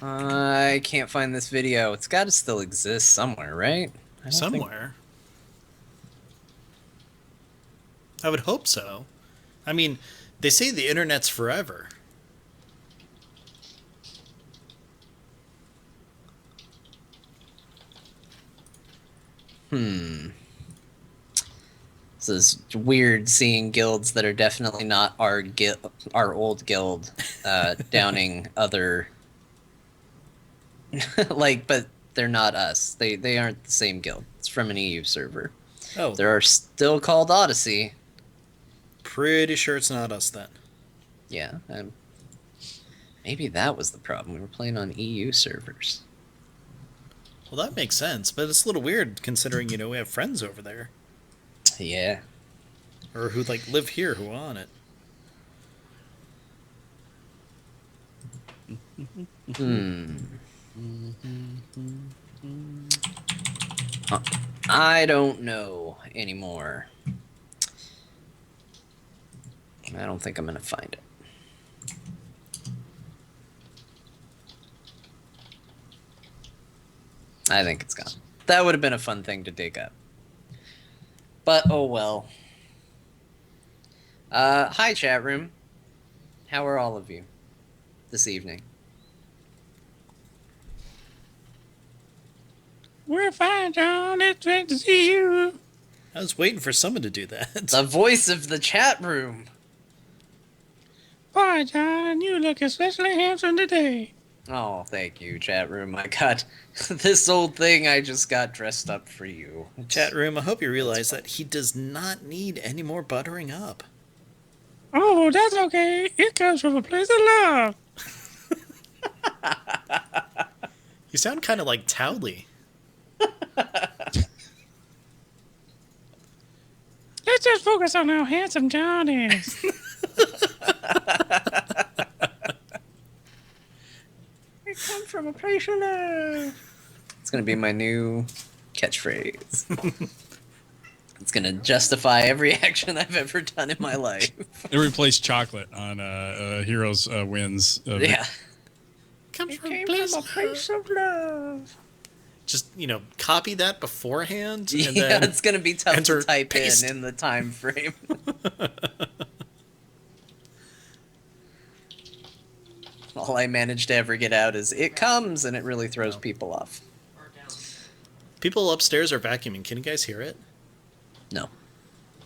I can't find this video. It's got to still exist somewhere, right? I don't think. Somewhere. I would hope so. I mean, they say the internet's forever. Hmm. This is weird seeing guilds that are definitely not our old guild, downing other but they're not us. They aren't the same guild. It's from an EU server. Oh, There are still called Odyssey. pretty sure it's not us then. Yeah, maybe that was the problem. We were playing on EU servers. Well, that makes sense, but it's a little weird considering, we have friends over there. Yeah. Or who, live here who are on it. Hmm. I don't know anymore. I don't think I'm gonna find it. I think it's gone. That would have been a fun thing to dig up. But oh well. Hi chat room. How are all of you this evening? We're fine, John. It's great to see you. I was waiting for someone to do that. The voice of the chat room. Boy, John, you look especially handsome today. Oh, thank you, chat room. I got this old thing. I just got dressed up for you. Chat room, I hope you realize that he does not need any more buttering up. Oh, that's okay. It comes from a place of love. You sound kind of like Towley. Let's just focus on how handsome John is. It comes from a place of love. It's gonna be my new catchphrase. It's gonna justify every action I've ever done in my life. It replaced chocolate on Heroes Wins. Yeah. Comes It from came from a place of love. Just, copy that beforehand. And Yeah, then it's gonna be tough enter, to type paste. in the time frame. All I managed to ever get out is "it comes," and it really throws people off. People upstairs are vacuuming. Can you guys hear it? No.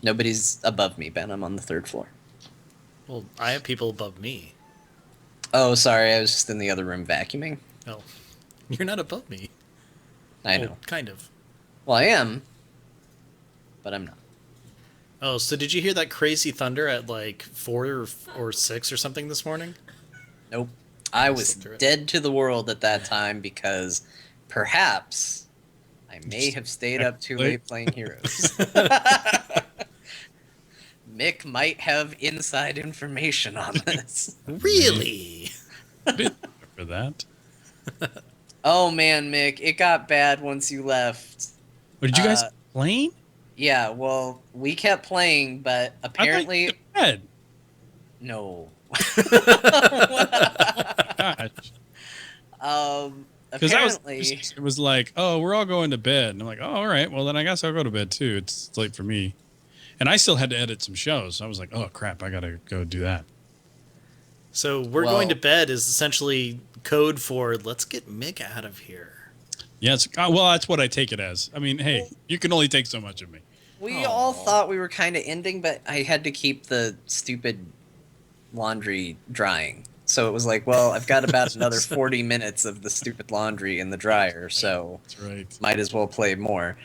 Nobody's above me, Ben. I'm on the 3rd floor. Well, I have people above me. Oh, sorry. I was just in the other room vacuuming. Oh, you're not above me. I Well, know. kind of. Well, I am, but I'm not. Oh, so did you hear that crazy thunder at 4 or 6 or something this morning? Nope. I was Slipped through it. dead to the world at that time because perhaps I may have stayed up too late playing Heroes. Mick might have inside information on this. Really? For that. Oh man, Mick, it got bad once you left. What, did you guys playing? Yeah, well, we kept playing, but apparently... I thought you were dead. No. Gosh. Because Apparently... it was like, oh, we're all going to bed. And I'm like, oh, all right. Well, then I guess I'll go to bed too. It's late for me. And I still had to edit some shows. So I was like, oh, crap. I got to go do that. So we're going to bed is essentially code for let's get Mick out of here. Yeah, well, that's what I take it as. I mean, hey, you can only take so much of me. We all thought we were kind of ending, but I had to keep the stupid laundry drying. So it was like, well, I've got about another 40 minutes of the stupid laundry in the dryer, so That's right. might as well play more.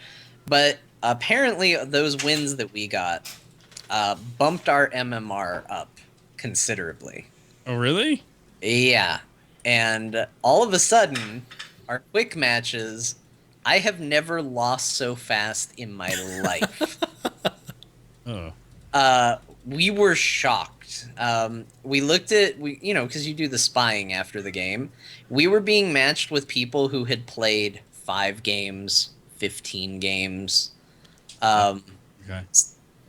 But apparently those wins that we got bumped our MMR up considerably. Oh, really? Yeah. And all of a sudden, our quick matches, I have never lost so fast in my life. Oh. We were shocked. We looked at, because you do the spying after the game. We were being matched with people who had played 5 games, 15 games, Okay.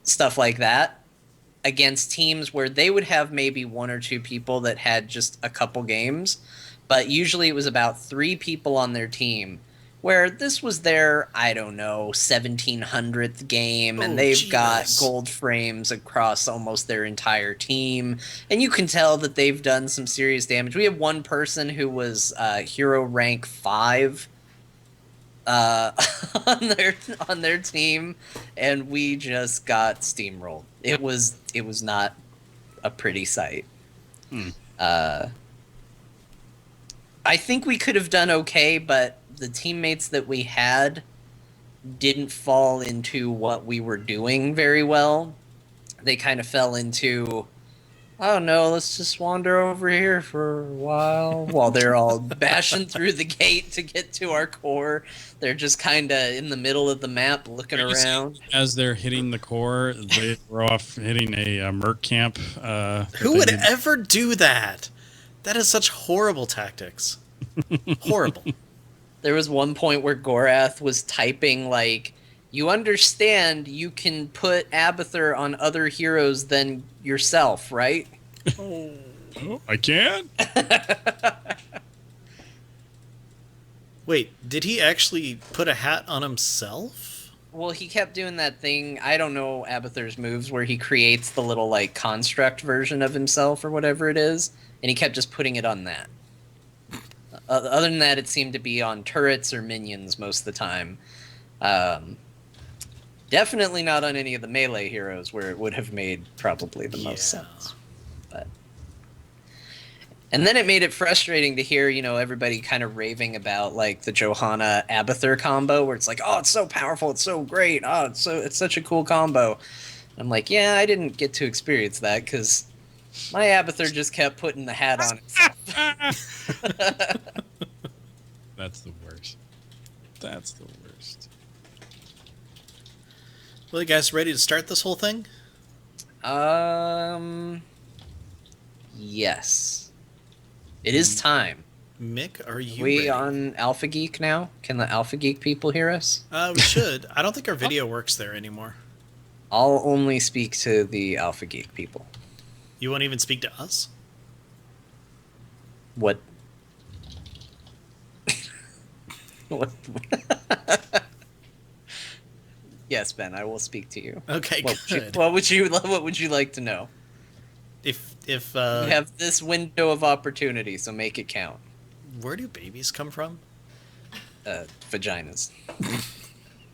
stuff like that, against teams where they would have maybe 1 or 2 people that had just a couple games, But usually it was about 3 people on their team, where this was their, I don't know, 1700th game, and Oh, they've got Jesus. gold frames across almost their entire team, and you can tell that they've done some serious damage. We have one person who was hero rank 5 uh, on their team, and we just got steamrolled. It was not a pretty sight. Uh, I think we could have done okay, but the teammates that we had didn't fall into what we were doing very well. They kind of fell into, oh no, let's just wander over here for a while they're all bashing through the gate to get to our core. They're just kind of in the middle of the map looking around. As they're hitting the core, they were off hitting a merc camp. Who would ever do that? That is such horrible tactics. Horrible. There was one point where Gorath was typing like, you understand you can put Abathur on other heroes than yourself, right? Oh, I can? Wait, did he actually put a hat on himself? Well, he kept doing that thing, I don't know Abathur's moves, where he creates the little, like, construct version of himself or whatever it is, and he kept just putting it on that. Other than that, it seemed to be on turrets or minions most of the time. Definitely not on any of the melee heroes, where it would have made probably the most sense. But... And then it made it frustrating to hear, you know, everybody kind of raving about, like, the Johanna Abathur combo, where it's like, oh, it's so powerful, it's so great, oh, it's such a cool combo. And I'm like, yeah, I didn't get to experience that, because my Abathur just kept putting the hat on itself. That's the worst. That's the worst. Well, you guys ready to start this whole thing? Yes. It is time. Mick, are you We ready? on Alpha Geek now? Can the Alpha Geek people hear us? We should. I don't think our video works there anymore. I'll only speak to the Alpha Geek people. You won't even speak to us? What? What? Yes, Ben, I will speak to you. Okay, good. What would you like to know? If You have this window of opportunity, so make it count. where do babies come from? Vaginas.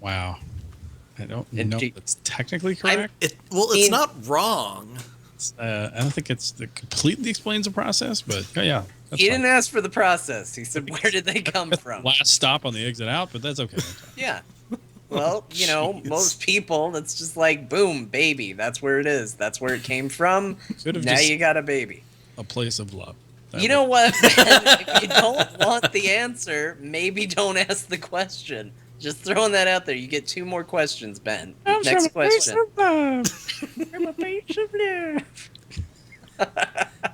Wow. I don't And know do- if it's technically correct. It's not wrong. I don't think it completely explains the process, but yeah. That's He fine. didn't ask for the process. He said, where did they come from? Last stop on the exit out, but that's okay. Yeah. Well, you know, Jeez. most people, that's just like, boom, baby. That's where it is. That's where it came from. Could have Now just you got a baby. a place of love. You know what, Ben? If you don't want the answer, maybe don't ask the question. Just throwing that out there. You get 2 more questions, Ben. Comes Next from a place question. of love. From a place of love.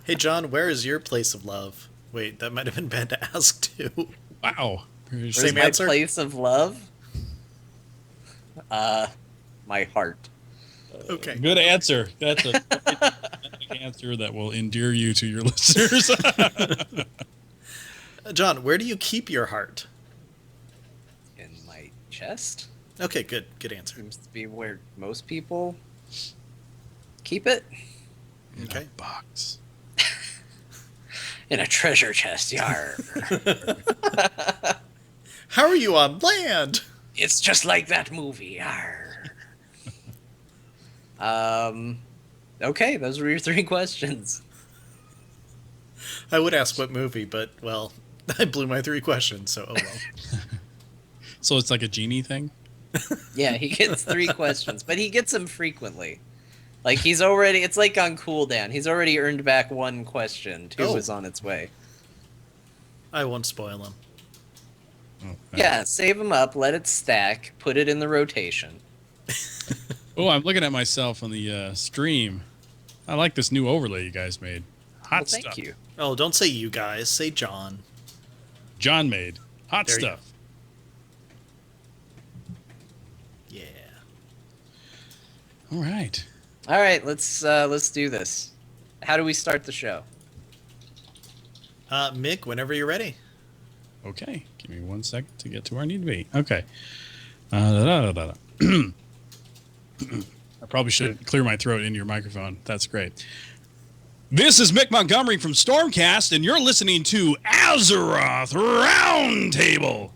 Hey, John, where is your place of love? Wait, that might have been bad to ask, too. Wow. Where's Same my answer? place of love? My heart. Okay. Good answer. That's a answer that will endear you to your listeners. John, where do you keep your heart? In my chest? Okay, good. Good answer. Seems to be where most people keep it. Okay. Box. In a treasure chest, yar. How are you on land? It's just like that movie, yar. Okay, those were your 3 questions. I would ask what movie, but, well, I blew my 3 questions, so oh well. So it's like a genie thing? Yeah, he gets 3 questions, but he gets them frequently. Like, he's already, it's like on cooldown. He's already earned back 1 question. 2 is on its way. I won't spoil him. Oh, Yeah, save them up, let it stack, put it in the rotation. Oh, I'm looking at myself on the stream. I like this new overlay you guys made. Hot Well, thank stuff. you. Oh, don't say you guys. Say John. John made. Hot There you stuff. Yeah. All right. All right, let's do this. How do we start the show? Mick, whenever you're ready. Okay, give me 1 second to get to where I need to be. Okay. I probably should clear my throat into your microphone. That's great. This is Mick Montgomery from Stormcast, and you're listening to Azeroth Roundtable.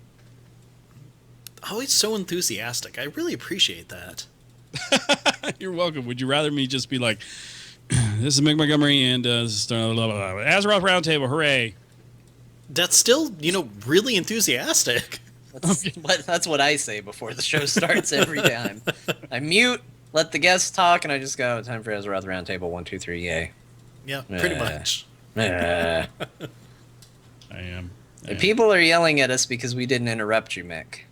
Always so enthusiastic. I really appreciate that. You're welcome. Would you rather me just be like, this is Mick Montgomery and Azeroth Roundtable, hooray. That's still, really enthusiastic. That's what I say before the show starts every time. I mute, let the guests talk, and I just go, time for Azeroth Roundtable, 1, 2, 3, yay. Yeah, pretty much. I am. And people are yelling at us because we didn't interrupt you, Mick.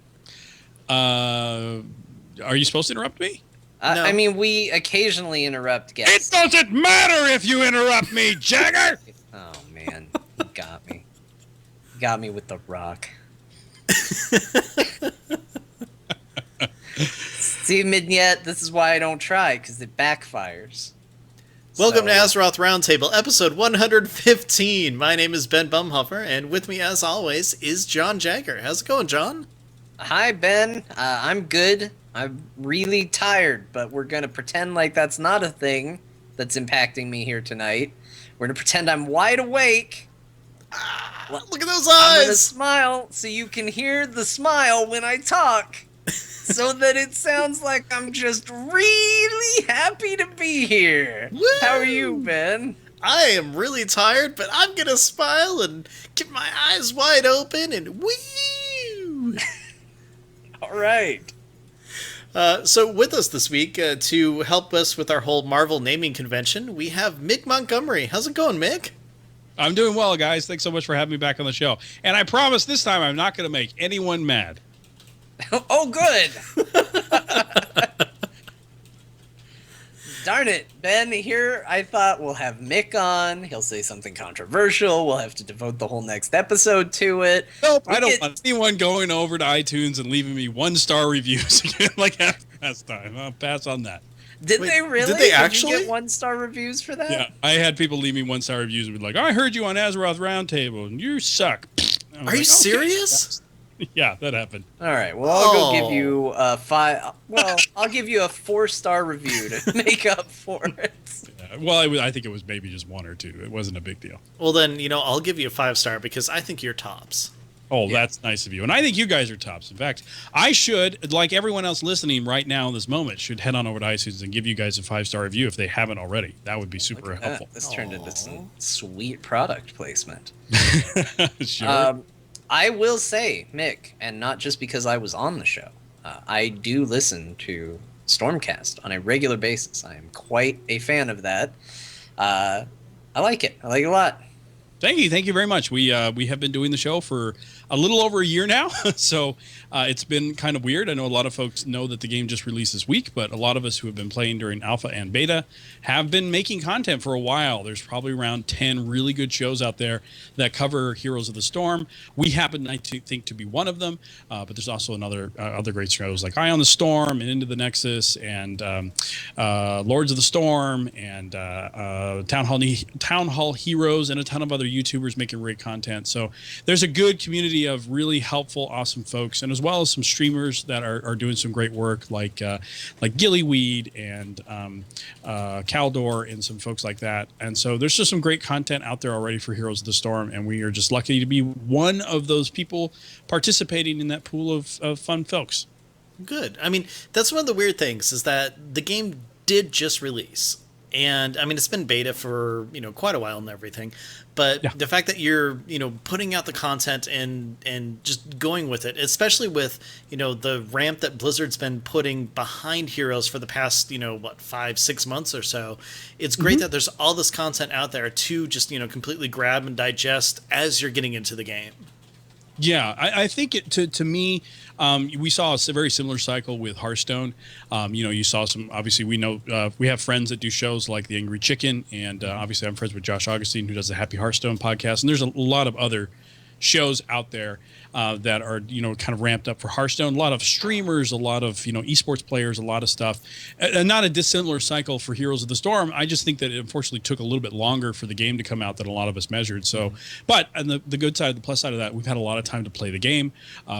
Are you supposed to interrupt me? No. I mean, we occasionally interrupt It guests. doesn't matter if you interrupt me, Jagger! Oh, man. You got me. You got me with the rock. See, Mignette, this is why I don't try, because it backfires. Welcome to Azeroth Roundtable, episode 115. My name is Ben Bumhuffer, and with me, as always, is John Jagger. How's it going, John? Hi, Ben. I'm good. I'm really tired, but we're going to pretend like that's not a thing that's impacting me here tonight. We're going to pretend I'm wide awake. Look at those I'm going to eyes! smile so you can hear the smile when I talk. So that it sounds like I'm just really happy to be here. Woo! How are you, Ben? I am really tired, but I'm gonna smile and keep my eyes wide open and woo! All right. So with us this week to help us with our whole Marvel naming convention, we have Mick Montgomery. How's it going, Mick? I'm doing well, guys. Thanks so much for having me back on the show. And I promise this time I'm not going to make anyone mad. Oh, good. Darn it, Ben. Here I thought we'll have Mick on. He'll say something controversial. We'll have to devote the whole next episode to it. Nope, I don't want anyone going over to iTunes and leaving me 1-star reviews again like last time. I'll pass on that. Did they really? Did they actually? You get 1-star reviews for that? Yeah, I had people leave me 1-star reviews and be like, I heard you on Azeroth Roundtable and you suck. Are you serious? Yeah, that happened. All right. Well, I'll go give you a 5. Well, I'll give you a 4-star review to make up for it. Well, I think it was maybe just 1 or 2. It wasn't a big deal. Well, then, I'll give you a 5-star because I think you're tops. Oh, yeah. That's nice of you. And I think you guys are tops. In fact, I should, like everyone else listening right now in this moment, should head on over to iTunes and give you guys a 5-star review if they haven't already. That would be super helpful. This turned into some sweet product placement. Sure. I will say, Mick, and not just because I was on the show, I do listen to Stormcast on a regular basis. I am quite a fan of that. I like it. I like it a lot. Thank you very much. We have been doing the show for a little over a year now, so it's been kind of weird. I know a lot of folks know that the game just released this week, but a lot of us who have been playing during alpha and beta have been making content for a while. There's probably around 10 really good shows out there that cover Heroes of the Storm. We happen, I think, to be one of them, but there's also other great shows like Eye on the Storm and Into the Nexus and Lords of the Storm and Town Hall Heroes and a ton of other YouTubers making great content. So there's a good community of really helpful, awesome folks, and as well as some streamers that are doing some great work, like Gillyweed and Caldor and some folks like that. And so there's just some great content out there already for Heroes of the Storm, and we are just lucky to be one of those people participating in that pool of fun folks. Good. I mean, that's one of the weird things is that the game did just release. And I mean, it's been beta for, quite a while and everything, but yeah. The fact that you're, putting out the content and just going with it, especially with, the ramp that Blizzard's been putting behind Heroes for the past, 5-6 months or so, it's great that there's all this content out there to just, completely grab and digest as you're getting into the game. Yeah, I think to me, we saw a very similar cycle with Hearthstone. You saw some, obviously we know, we have friends that do shows like The Angry Chicken, and obviously I'm friends with Josh Augustine, who does the Happy Hearthstone podcast, and there's a lot of other shows out there. that are, kind of ramped up for Hearthstone. A lot of streamers, a lot of, esports players, a lot of stuff. And not a dissimilar cycle for Heroes of the Storm. I just think that it unfortunately took a little bit longer for the game to come out than a lot of us measured. So, but on the good side, the plus side of that, we've had a lot of time to play the game.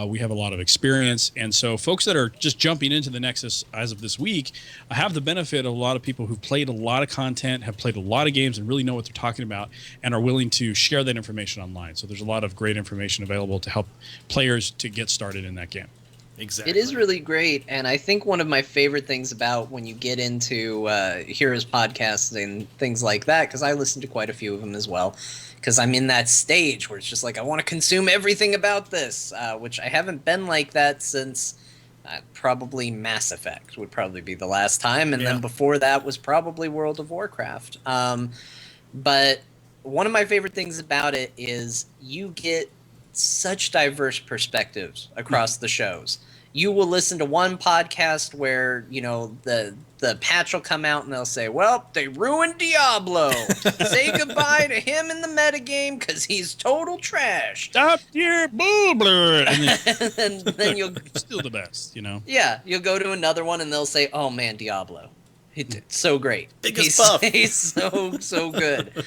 We have a lot of experience. And so folks that are just jumping into the Nexus as of this week have the benefit of a lot of people who've played a lot of content, have played a lot of games and really know what they're talking about and are willing to share that information online. So there's a lot of great information available to help players to get started in that game. Exactly. It is really great, and I think one of my favorite things about when you get into Heroes podcasts and things like that, because I listen to quite a few of them as well, because I'm in that stage where it's just like I want to consume everything about this, which I haven't been like that since probably Mass Effect would probably be the last time, and then before that was probably World of Warcraft. But one of my favorite things about it is you get such diverse perspectives across the shows. You will listen to one podcast where, the patch will come out and they'll say, well, they ruined Diablo. Say goodbye to him in the metagame because he's total trash. Stop your boobler. And then you'll... Still the best, Yeah, you'll go to another one and they'll say, oh man, Diablo. It's so great. Biggest buff. He's so good.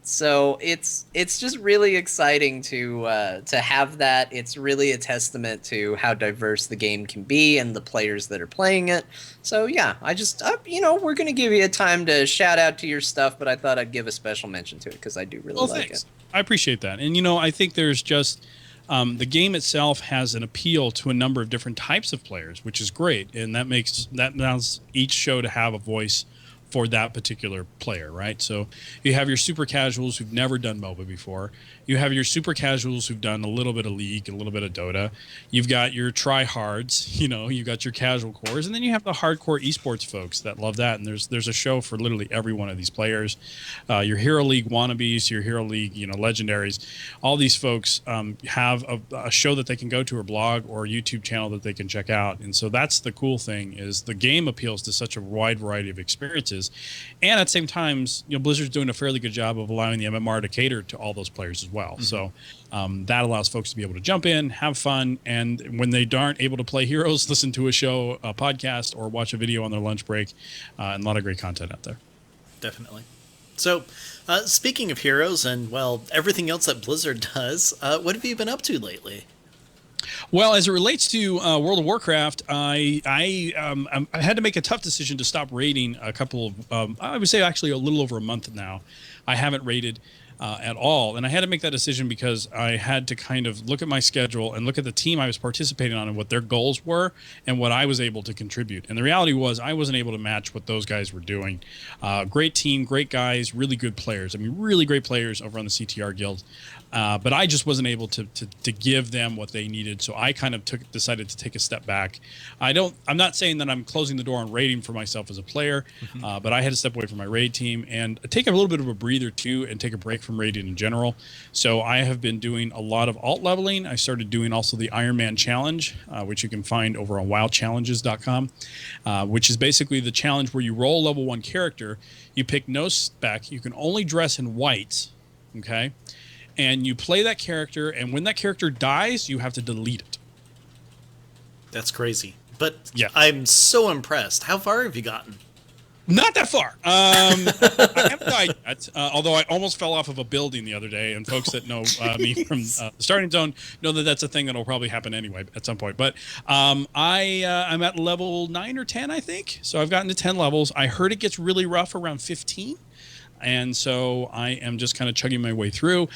So it's just really exciting to have that. It's really a testament to how diverse the game can be and the players that are playing it. So yeah, we're gonna give you a time to shout out to your stuff, but I thought I'd give a special mention to it because I do really like it. I appreciate that, and I think there's just the game itself has an appeal to a number of different types of players, which is great, and that allows each show to have a voice for that particular player, right? So you have your super casuals who've never done MOBA before. You have your super casuals who've done a little bit of League, a little bit of Dota. You've got your tryhards, you've got your casual cores, and then you have the hardcore esports folks that love that. And there's a show for literally every one of these players. Your Hero League wannabes, your Hero League, legendaries. All these folks have a show that they can go to, or blog, or YouTube channel that they can check out. And so that's the cool thing, is the game appeals to such a wide variety of experiences. And at the same time, Blizzard's doing a fairly good job of allowing the MMR to cater to all those players as well. Mm-hmm. So that allows folks to be able to jump in, have fun, and when they aren't able to play Heroes, listen to a show, a podcast, or watch a video on their lunch break. And a lot of great content out there. Definitely. So speaking of Heroes and, everything else that Blizzard does, what have you been up to lately? Well, as it relates to World of Warcraft, I had to make a tough decision to stop raiding a couple of, I would say actually a little over a month now. I haven't raided at all. And I had to make that decision because I had to kind of look at my schedule and look at the team I was participating on and what their goals were and what I was able to contribute. And the reality was I wasn't able to match what those guys were doing. Great team, great guys, really good players. I mean, really great players over on the CTR Guild. But I just wasn't able to give them what they needed, so I kind of decided to take a step back. I'm not saying that I'm closing the door on raiding for myself as a player, but I had to step away from my raid team and take a little bit of a breather too, and take a break from raiding in general. So I have been doing a lot of alt leveling. I started doing also the Iron Man Challenge, which you can find over on wildchallenges.com, which is basically the challenge where you roll a level 1 character, you pick no spec, you can only dress in white, okay? And you play that character, and when that character dies, you have to delete it. That's crazy. But yeah. I'm so impressed. How far have you gotten? Not that far. I haven't died yet, although I almost fell off of a building the other day, and folks that know me from the starting zone know that that's a thing that will probably happen anyway at some point. But I'm at level 9 or 10, I think. So I've gotten to 10 levels. I heard it gets really rough around 15. And so I am just kind of chugging my way through,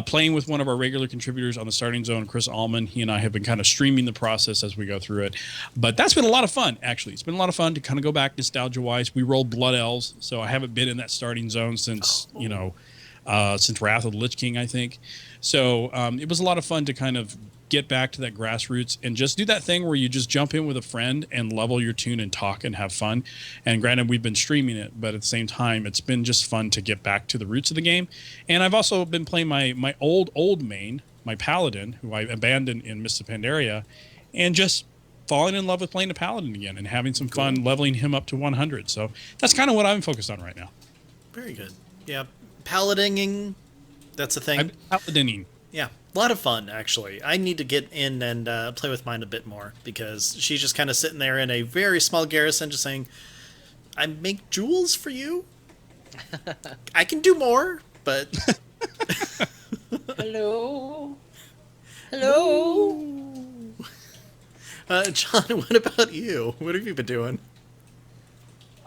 playing with one of our regular contributors on the starting zone, Chris Allman. He and I have been kind of streaming the process as we go through it. But that's been a lot of fun, actually. It's been a lot of fun to kind of go back nostalgia-wise. We rolled Blood Elves, so I haven't been in that starting zone since, since Wrath of the Lich King, I think. So it was a lot of fun to kind of get back to that grassroots and just do that thing where you just jump in with a friend and level your tune and talk and have fun. And granted, we've been streaming it, but at the same time, it's been just fun to get back to the roots of the game. And I've also been playing my old main, my Paladin, who I abandoned in Mists of Pandaria, and just falling in love with playing the Paladin again and having some fun leveling him up to 100. So that's kind of what I'm focused on right now. Very good. Yeah. Paladining, that's a thing. Paladining. Yeah, a lot of fun, actually. I need to get in and play with mine a bit more, because she's just kind of sitting there in a very small garrison just saying, I make jewels for you? I can do more, but... Hello? Hello? John, what about you? What have you been doing?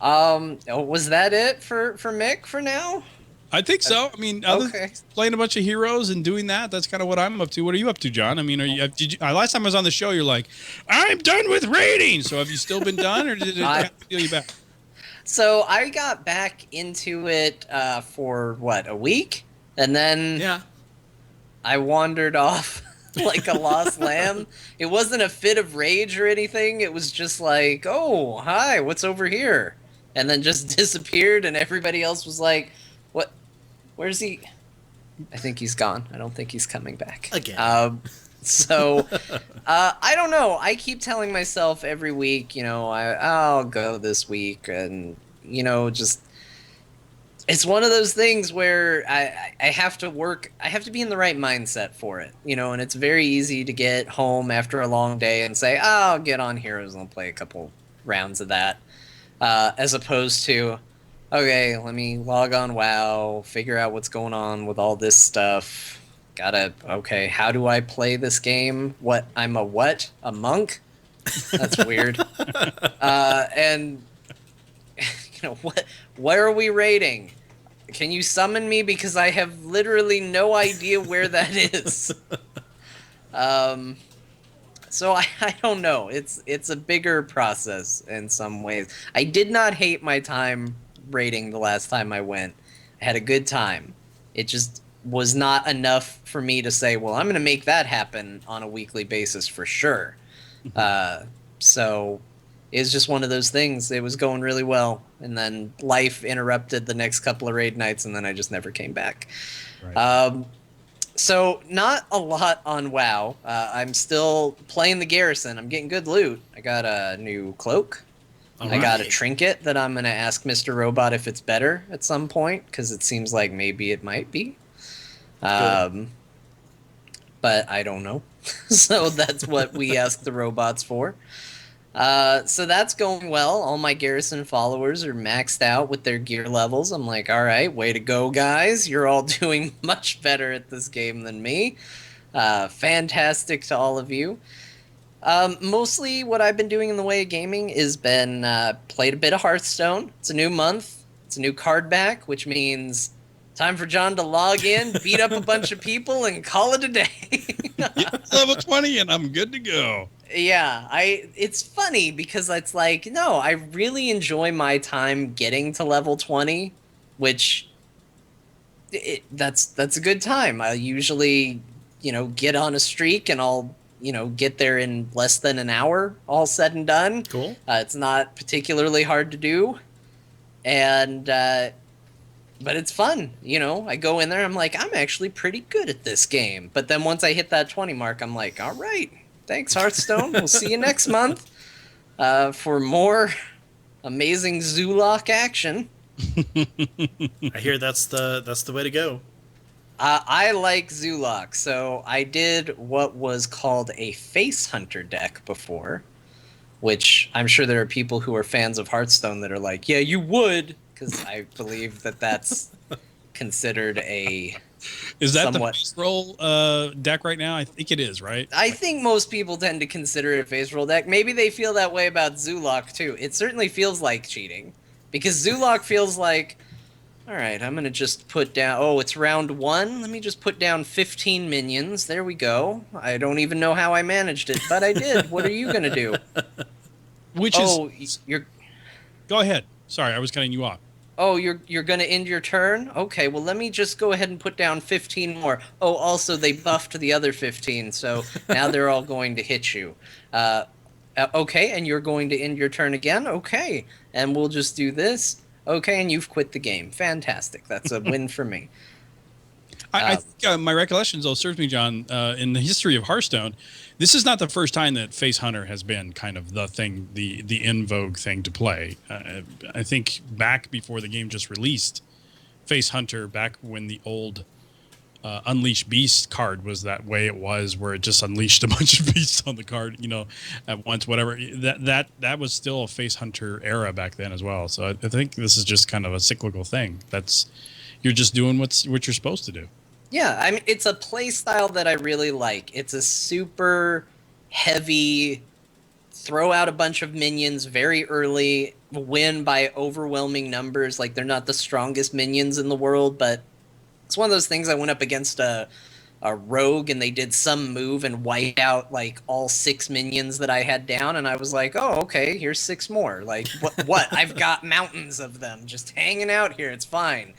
Was that it for Mick for now? I think so. I mean, other than playing a bunch of heroes and doing that, that's kind of what I'm up to. What are you up to, John? I mean, last time I was on the show, you're like, I'm done with raiding. So have you still been done, or did it steal you back? So I got back into it for, a week? And then I wandered off like a lost lamb. It wasn't a fit of rage or anything. It was just like, oh, hi, what's over here? And then just disappeared, and everybody else was like, what? Where's he? I think he's gone. I don't think he's coming back. Again. I don't know. I keep telling myself every week, I'll go this week. And, just... It's one of those things where I have to work. I have to be in the right mindset for it, and it's very easy to get home after a long day and say, I'll get on Heroes and I'll play a couple rounds of that. As opposed to, okay, let me log on WoW, figure out what's going on with all this stuff. Okay, how do I play this game? I'm a what? A monk? That's weird. And, what are we raiding? Can you summon me? Because I have literally no idea where that is. So I don't know. It's a bigger process in some ways. I did not hate my time raiding the last time I went. I had a good time. It just was not enough for me to say, well, I'm going to make that happen on a weekly basis for sure. So it's just one of those things. It was going really well, and then life interrupted the next couple of raid nights, and then I just never came back. Right. So not a lot on WoW. I'm still playing the garrison. I'm getting good loot. I got a new cloak. I got a trinket that I'm going to ask Mr. Robot if it's better at some point, because it seems like maybe it might be. But I don't know. So that's what we ask the robots for. So that's going well. All my garrison followers are maxed out with their gear levels. I'm like, all right, way to go, guys. You're all doing much better at this game than me. Fantastic to all of you. Mostly what I've been doing in the way of gaming is played a bit of Hearthstone. It's a new month. It's a new card back, which means time for John to log in, beat up a bunch of people, and call it a day. Level 20 and I'm good to go. Yeah, it's funny because it's like, no, I really enjoy my time getting to level 20, which that's a good time. I usually, get on a streak and I'll, get there in less than an hour, all said and done. Cool. It's not particularly hard to do. And, but it's fun, I go in there, I'm like, I'm actually pretty good at this game. But then once I hit that 20 mark, I'm like, all right. Thanks, Hearthstone. We'll see you next month for more amazing Zulok action. I hear that's the way to go. I like Zulok, so I did what was called a Face Hunter deck before, which I'm sure there are people who are fans of Hearthstone that are like, yeah, you would, because I believe that's considered a... Is that the face roll deck right now? I think it is, right? I think most people tend to consider it a face roll deck. Maybe they feel that way about Zulok, too. It certainly feels like cheating. Because Zulok feels like, all right, I'm going to just put down... Oh, it's round 1? Let me just put down 15 minions. There we go. I don't even know how I managed it, but I did. What are you going to do? You're... Go ahead. Sorry, I was cutting you off. Oh, you're going to end your turn? Okay, well, let me just go ahead and put down 15 more. Oh, also, they buffed the other 15, so now they're all going to hit you. Okay, and you're going to end your turn again? Okay, and we'll just do this. Okay, and you've quit the game. Fantastic. That's a win for me. I think my recollections, though, serves me, John, in the history of Hearthstone, this is not the first time that Face Hunter has been kind of the thing, the in vogue thing to play. I think back before the game just released, Face Hunter, back when the old Unleash Beast card was that way it was, where it just unleashed a bunch of beasts on the card, at once, whatever. That was still a face hunter era back then as well. So I think this is just kind of a cyclical thing. You're just doing what you're supposed to do. Yeah, I mean, it's a play style that I really like. It's a super heavy, throw out a bunch of minions very early, win by overwhelming numbers. Like, they're not the strongest minions in the world, but it's one of those things. I went up against a rogue, and they did some move and wiped out, like, all 6 minions that I had down, and I was like, oh, okay, here's 6 more. Like, what? I've got mountains of them just hanging out here. It's fine.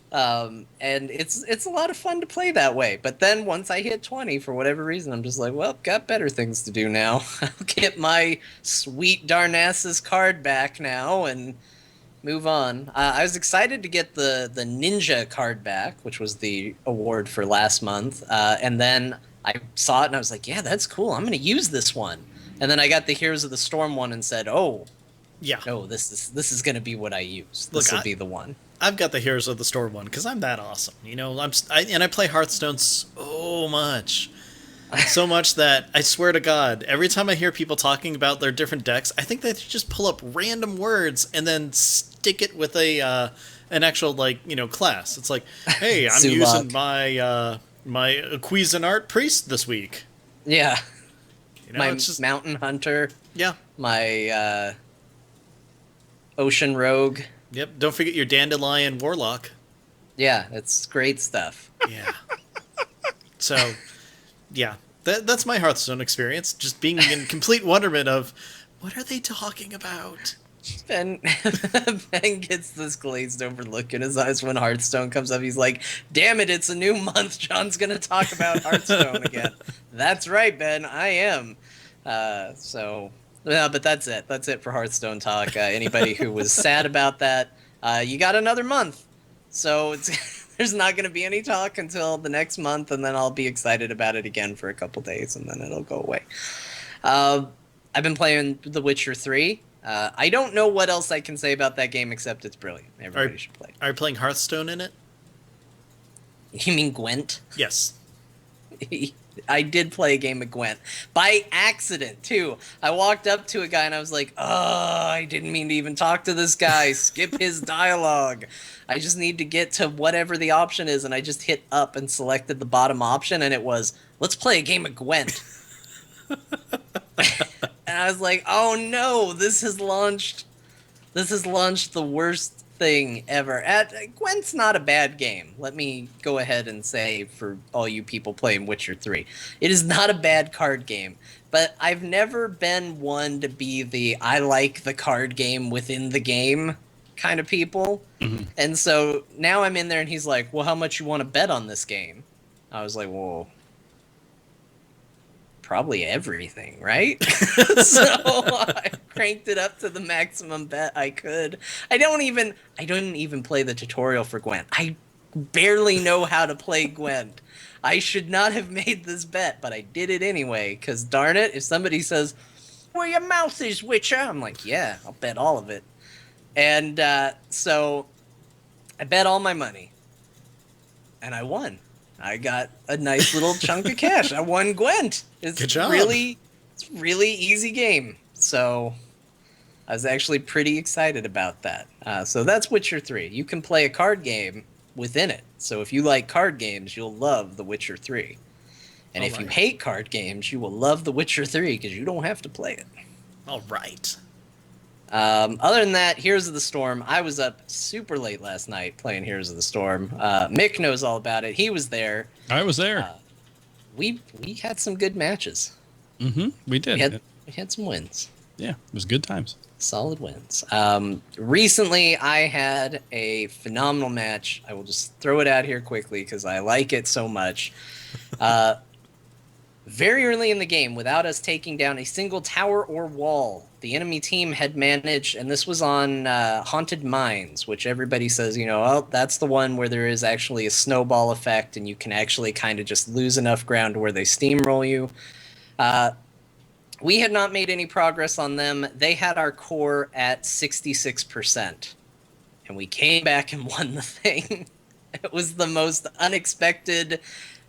And it's a lot of fun to play that way. But then once I hit 20, for whatever reason, I'm just like, well, got better things to do now. I'll get my sweet Darnassus card back now and move on. I was excited to get the Ninja card back, which was the award for last month. And then I saw it and I was like, yeah, that's cool. I'm going to use this one. And then I got the Heroes of the Storm one and said, oh, yeah, no, this is going to be what I use. This will be the one. I've got the Heroes of the Storm one because I'm that awesome. I play Hearthstone so much. So much that I swear to God, every time I hear people talking about their different decks, I think they just pull up random words and then stick it with an actual class. It's like, hey, I'm using my Cuisinart Priest this week. Yeah, my it's just Mountain Hunter. Yeah, my Ocean Rogue. Yep. Don't forget your Dandelion Warlock. Yeah, it's great stuff. Yeah. So, yeah, that's my Hearthstone experience. Just being in complete wonderment of, what are they talking about? Ben gets this glazed over look in his eyes when Hearthstone comes up. He's like, damn it, it's a new month. John's going to talk about Hearthstone again. That's right, Ben, I am. No, but that's it. That's it for Hearthstone talk. Anybody who was sad about that, you got another month. So there's not going to be any talk until the next month, and then I'll be excited about it again for a couple days, and then it'll go away. I've been playing The Witcher 3. I don't know what else I can say about that game except it's brilliant. Everybody should play it. Are you playing Hearthstone in it? You mean Gwent? Yes. I did play a game of Gwent. By accident, too. I walked up to a guy and I was like, oh, I didn't mean to even talk to this guy. Skip his dialogue. I just need to get to whatever the option is. And I just hit up and selected the bottom option. And it was, let's play a game of Gwent. And I was like, oh no, this has launched the worst thing ever. Gwent's not a bad game. Let me go ahead and say, for all you people playing Witcher 3, it is not a bad card game. But I've never been one to be the I like the card game within the game kind of people. Mm-hmm. And so now I'm in there and he's like, well, how much you want to bet on this game? I was like, well, probably everything, right? So I cranked it up to the maximum bet I could. I don't even play the tutorial for Gwent. I barely know how to play Gwent. I should not have made this bet, but I did it anyway, because darn it, if somebody says, where your mouth is, Witcher, I'm like, yeah, I'll bet all of it. And so I bet all my money, and I won. I got a nice little chunk of cash. I won Gwent. Good job. It's really easy game. So I was actually pretty excited about that. So that's Witcher 3. You can play a card game within it. So if you like card games, you'll love The Witcher 3. And if you hate card games, you will love The Witcher 3 because you don't have to play it. All right. Other than that, Heroes of the Storm. I was up super late last night playing Heroes of the Storm. Mick knows all about it. He was there. I was there. We had some good matches. Mm-hmm. We did. We had some wins. Yeah, it was good times. Solid wins. Recently, I had a phenomenal match. I will just throw it out here quickly because I like it so much. Very early in the game, without us taking down a single tower or wall, the enemy team had managed, and this was on Haunted Mines, which everybody says, oh, that's the one where there is actually a snowball effect, and you can actually kind of just lose enough ground to where they steamroll you. We had not made any progress on them. They had our core at 66%, and we came back and won the thing. It was the most unexpected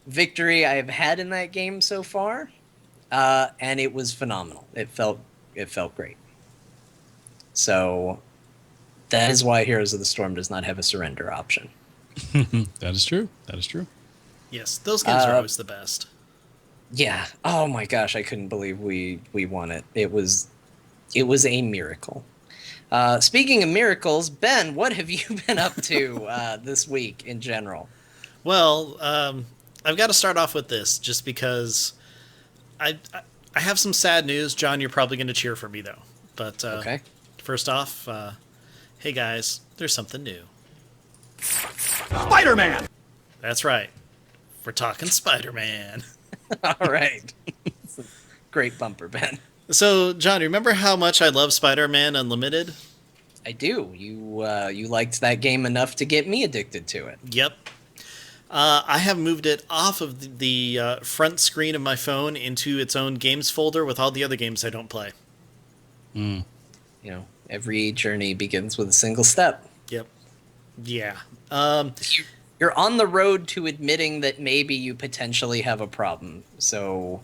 victory I have had in that game so far, and it was phenomenal. It felt great. So that is why Heroes of the Storm does not have a surrender option. That is true. That is true. Yes, those games are always the best. Yeah. Oh my gosh, I couldn't believe we won it. It was a miracle. Speaking of miracles, Ben, what have you been up to this week in general? Well, I've got to start off with this just because I have some sad news. John, you're probably going to cheer for me though. But Okay. first off, hey guys, there's something new. Spider-Man! That's right. We're talking Spider-Man. All right. It's a great bumper, Ben. So, John, you remember how much I love Spider-Man Unlimited? I do. You liked that game enough to get me addicted to it. Yep. I have moved it off of the front screen of my phone into its own games folder with all the other games I don't play. You know, every journey begins with a single step. Yep. Yeah. You're on the road to admitting that maybe you potentially have a problem. So,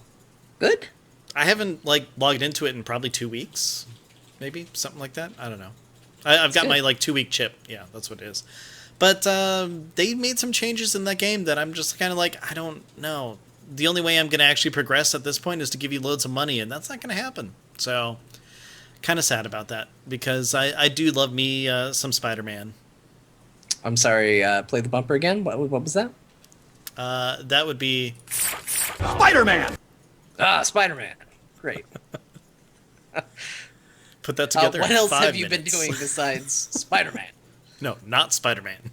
good. I haven't logged into it in probably 2 weeks, maybe something like that. I don't know. I've got good. my 2-week chip. Yeah, that's what it is. But they made some changes in that game that I'm just kind of like, I don't know. The only way I'm going to actually progress at this point is to give you loads of money, and that's not going to happen. So, kind of sad about that because I do love me some Spider-Man. I'm sorry, play the bumper again? What was that? That would be Spider-Man! Spider-Man. Great. put that together. What in else 5 have you minutes. been doing besides Spider-Man? No, not Spider-Man.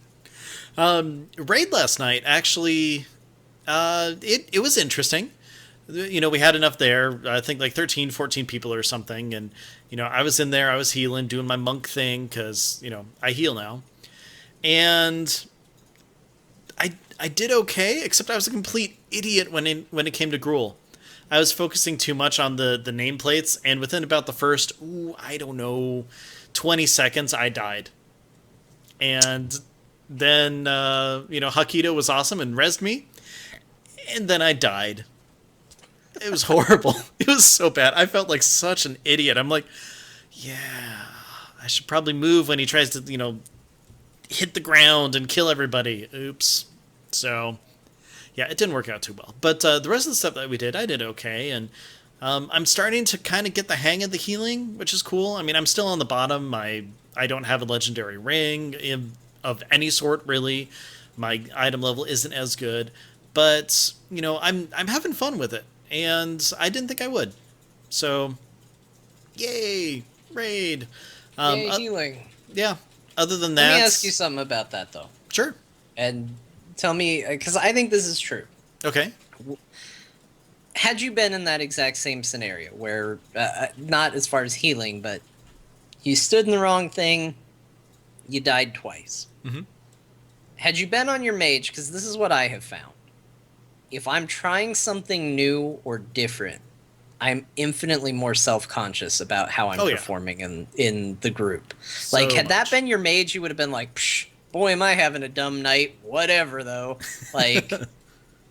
Raid last night, actually, it was interesting. You know, we had enough there, I think 13, 14 people or something. And, you know, I was in there, I was healing, doing my monk thing because, you know, I heal now. And I did okay, except I was a complete idiot when it came to Gruul. I was focusing too much on the nameplates, and within about the first, 20 seconds, I died. And then, Hakito was awesome and rezzed me, and then I died. It was horrible. It was so bad. I felt like such an idiot. I'm like, yeah, I should probably move when he tries to, hit the ground and kill everybody. Oops. So, yeah, it didn't work out too well. But the rest of the stuff that we did, I did okay. And I'm starting to kind of get the hang of the healing, which is cool. I mean, I'm still on the bottom. I don't have a legendary ring of any sort, really. My item level isn't as good. But, I'm having fun with it. And I didn't think I would. So, yay! Raid! Yay, healing. Yeah. Other than that... Let me ask you something about that, though. Sure. And tell me, because I think this is true. Okay. Had you been in that exact same scenario, where, not as far as healing, but you stood in the wrong thing, you died twice. Mm-hmm. Had you been on your mage, because this is what I have found. If I'm trying something new or different, I'm infinitely more self-conscious about how I'm performing in the group. Had that been your mage, you would have been like, psh, boy, am I having a dumb night. Whatever, though.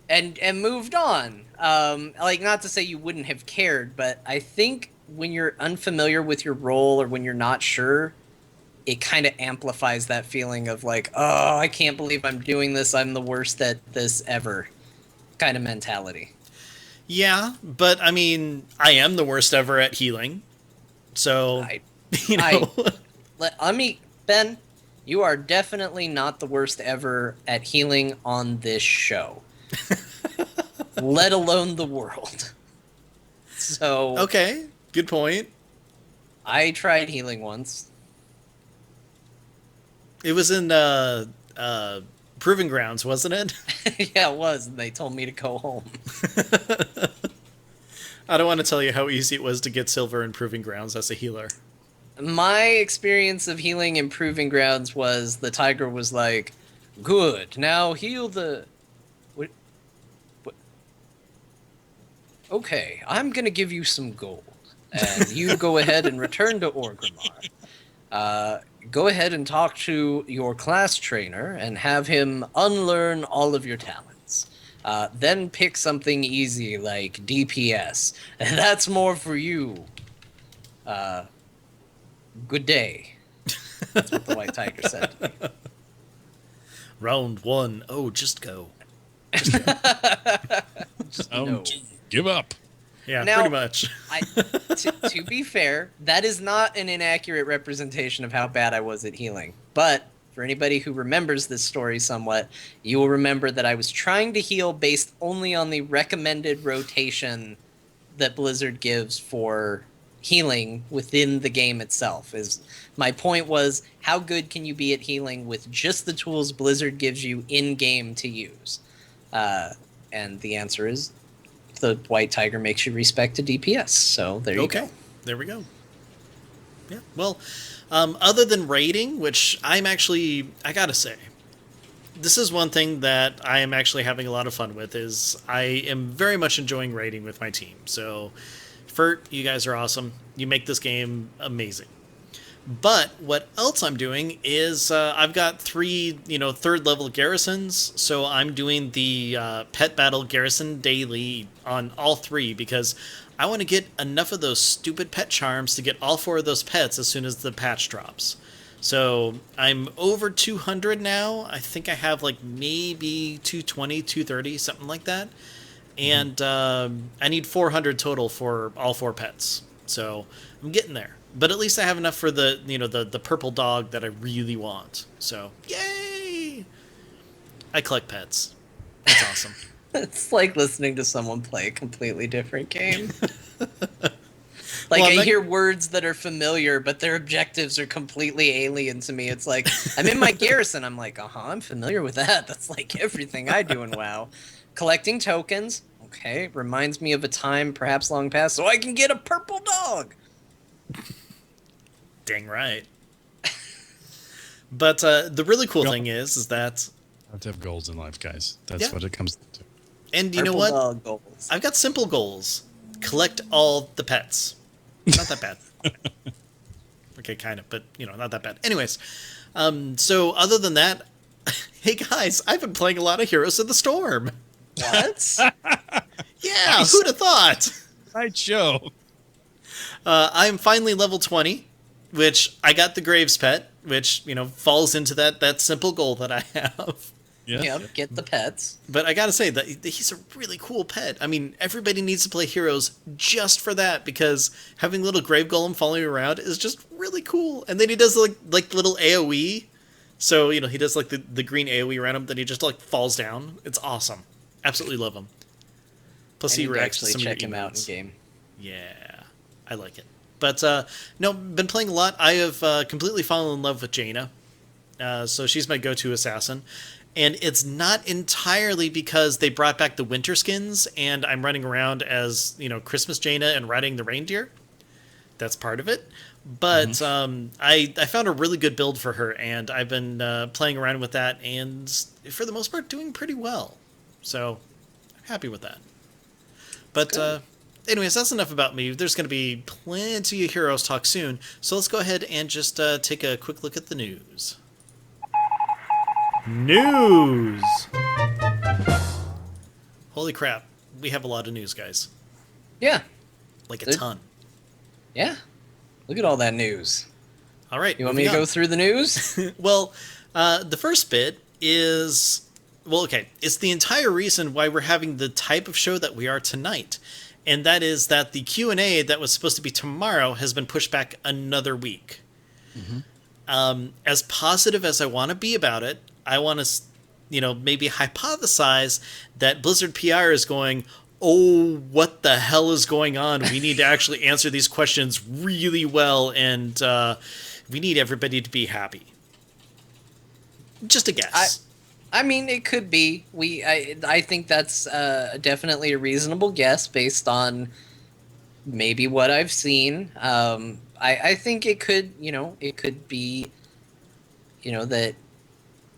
And moved on. Not to say you wouldn't have cared, but I think when you're unfamiliar with your role or when you're not sure, it kind of amplifies that feeling of oh, I can't believe I'm doing this. I'm the worst at this ever kind of mentality. Yeah, but I mean, I am the worst ever at healing. So, Ben, you are definitely not the worst ever at healing on this show. Let alone the world. So... Okay, good point. I tried healing once. It was in Proving Grounds, wasn't it? Yeah, it was, and they told me to go home. I don't want to tell you how easy it was to get silver in Proving Grounds as a healer. My experience of healing in Proving Grounds was the tiger was like, good, now heal the... What? Okay, I'm going to give you some gold, and you go ahead and return to Orgrimmar. go ahead and talk to your class trainer and have him unlearn all of your talents. Then pick something easy like DPS. That's more for you. Good day. That's what the white tiger said to me. Round 1. Oh, just go. No. Give up. Yeah, Now, pretty much. To be fair, that is not an inaccurate representation of how bad I was at healing. But for anybody who remembers this story somewhat, you will remember that I was trying to heal based only on the recommended rotation that Blizzard gives for healing within the game itself. My point was, how good can you be at healing with just the tools Blizzard gives you in-game to use? And the answer is the white tiger makes you respect to DPS. So there you go. There we go. Yeah. Well, other than raiding, which I gotta say, this is one thing that I am actually having a lot of fun with, is I am very much enjoying raiding with my team. So, Fert, you guys are awesome. You make this game amazing. But what else I'm doing is I've got 3, third level garrisons. So I'm doing the pet battle garrison daily on all 3 because I want to get enough of those stupid pet charms to get all 4 of those pets as soon as the patch drops. So I'm over 200 now. I think I have like maybe 220, 230, something like that. And I need 400 total for all 4 pets. So I'm getting there. But at least I have enough for the purple dog that I really want. So, yay! I collect pets. That's awesome. It's like listening to someone play a completely different game. Well, I hear words that are familiar, but their objectives are completely alien to me. It's like, I'm in my garrison. I'm like, I'm familiar with that. That's like everything I do in WoW. Collecting tokens. Okay, reminds me of a time perhaps long past, so I can get a purple dog. Dang right. But the really cool thing is that I have to have goals in life, guys. That's what it comes to. And you know Purple what? dog goals. I've got simple goals. Collect all the pets. Not that bad. Okay, kind of, but not that bad. Anyways, so other than that, hey guys, I've been playing a lot of Heroes of the Storm. What? Yeah, who'd have thought? Right show. I'm finally level 20, which I got the Graves pet, which falls into that simple goal that I have. Yeah. Yep, get the pets. But I gotta say that he's a really cool pet. I mean, everybody needs to play Heroes just for that, because having little Grave Golem following you around is just really cool. And then he does like little AoE. So, he does like the green AoE around him, then he just like falls down. It's awesome. Absolutely love him. Plus he reacts to some of your check him out in emotes. game. Yeah, I like it. But no, been playing a lot. I have completely fallen in love with Jaina. So she's my go-to assassin. And it's not entirely because they brought back the winter skins and I'm running around as, Christmas Jaina and riding the reindeer. That's part of it. But I found a really good build for her, and I've been playing around with that, and for the most part, doing pretty well. So, I'm happy with that. But anyways, that's enough about me. There's going to be plenty of Heroes talk soon, so let's go ahead and just take a quick look at the news. News! Holy crap, we have a lot of news, guys. Yeah. Like a Good. ton. Yeah. Look at all that news. All right. You want me to go through the news? Well, the first bit is... Well, okay. It's the entire reason why we're having the type of show that we are tonight. And that is that the Q&A that was supposed to be tomorrow has been pushed back another week. As positive as I want to be about it, I want to, maybe hypothesize that Blizzard PR is going, oh, what the hell is going on? We need to actually answer these questions really well, and we need everybody to be happy. Just a guess. I mean, it could be. I think that's definitely a reasonable guess based on maybe what I've seen. I think it could, it could be, that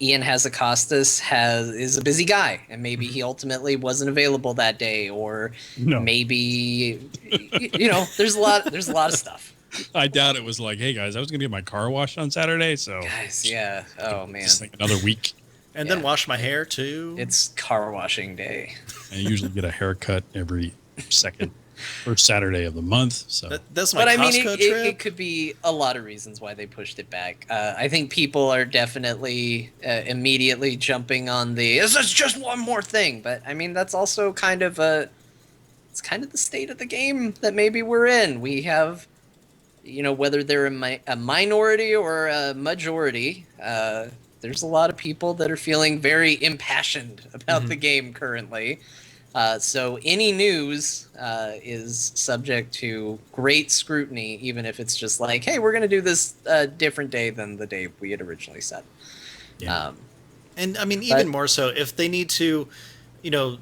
Ian Hazacostas is a busy guy, and maybe he ultimately wasn't available that day, or maybe, there's a lot of stuff. I doubt it was like, hey guys, I was gonna get my car washed on Saturday, so Guys, yeah. Oh man. just like another week. And Yeah. then wash my hair too. It's car washing day. I usually get a haircut every second first Saturday of the month. So That's my But I mean, Costco it trip. could be a lot of reasons why they pushed it back. I think people are definitely immediately jumping on the "this is just one more thing," but I mean that's also it's kind of the state of the game that maybe we're in. We have, whether they're a minority or a majority, there's a lot of people that are feeling very impassioned about the game currently. So any news is subject to great scrutiny, even if it's just like, hey, we're going to do this a different day than the day we had originally said. Yeah. And I mean, even more so, if they need to,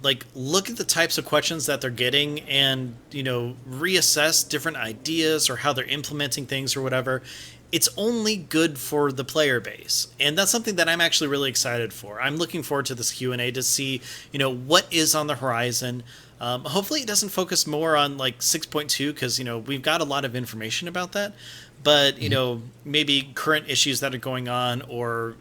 like look at the types of questions that they're getting and, reassess different ideas or how they're implementing things or whatever, it's only good for the player base. And that's something that I'm actually really excited for. I'm looking forward to this Q&A to see, what is on the horizon. Hopefully it doesn't focus more on like 6.2 because, we've got a lot of information about that. But, maybe current issues that are going on or,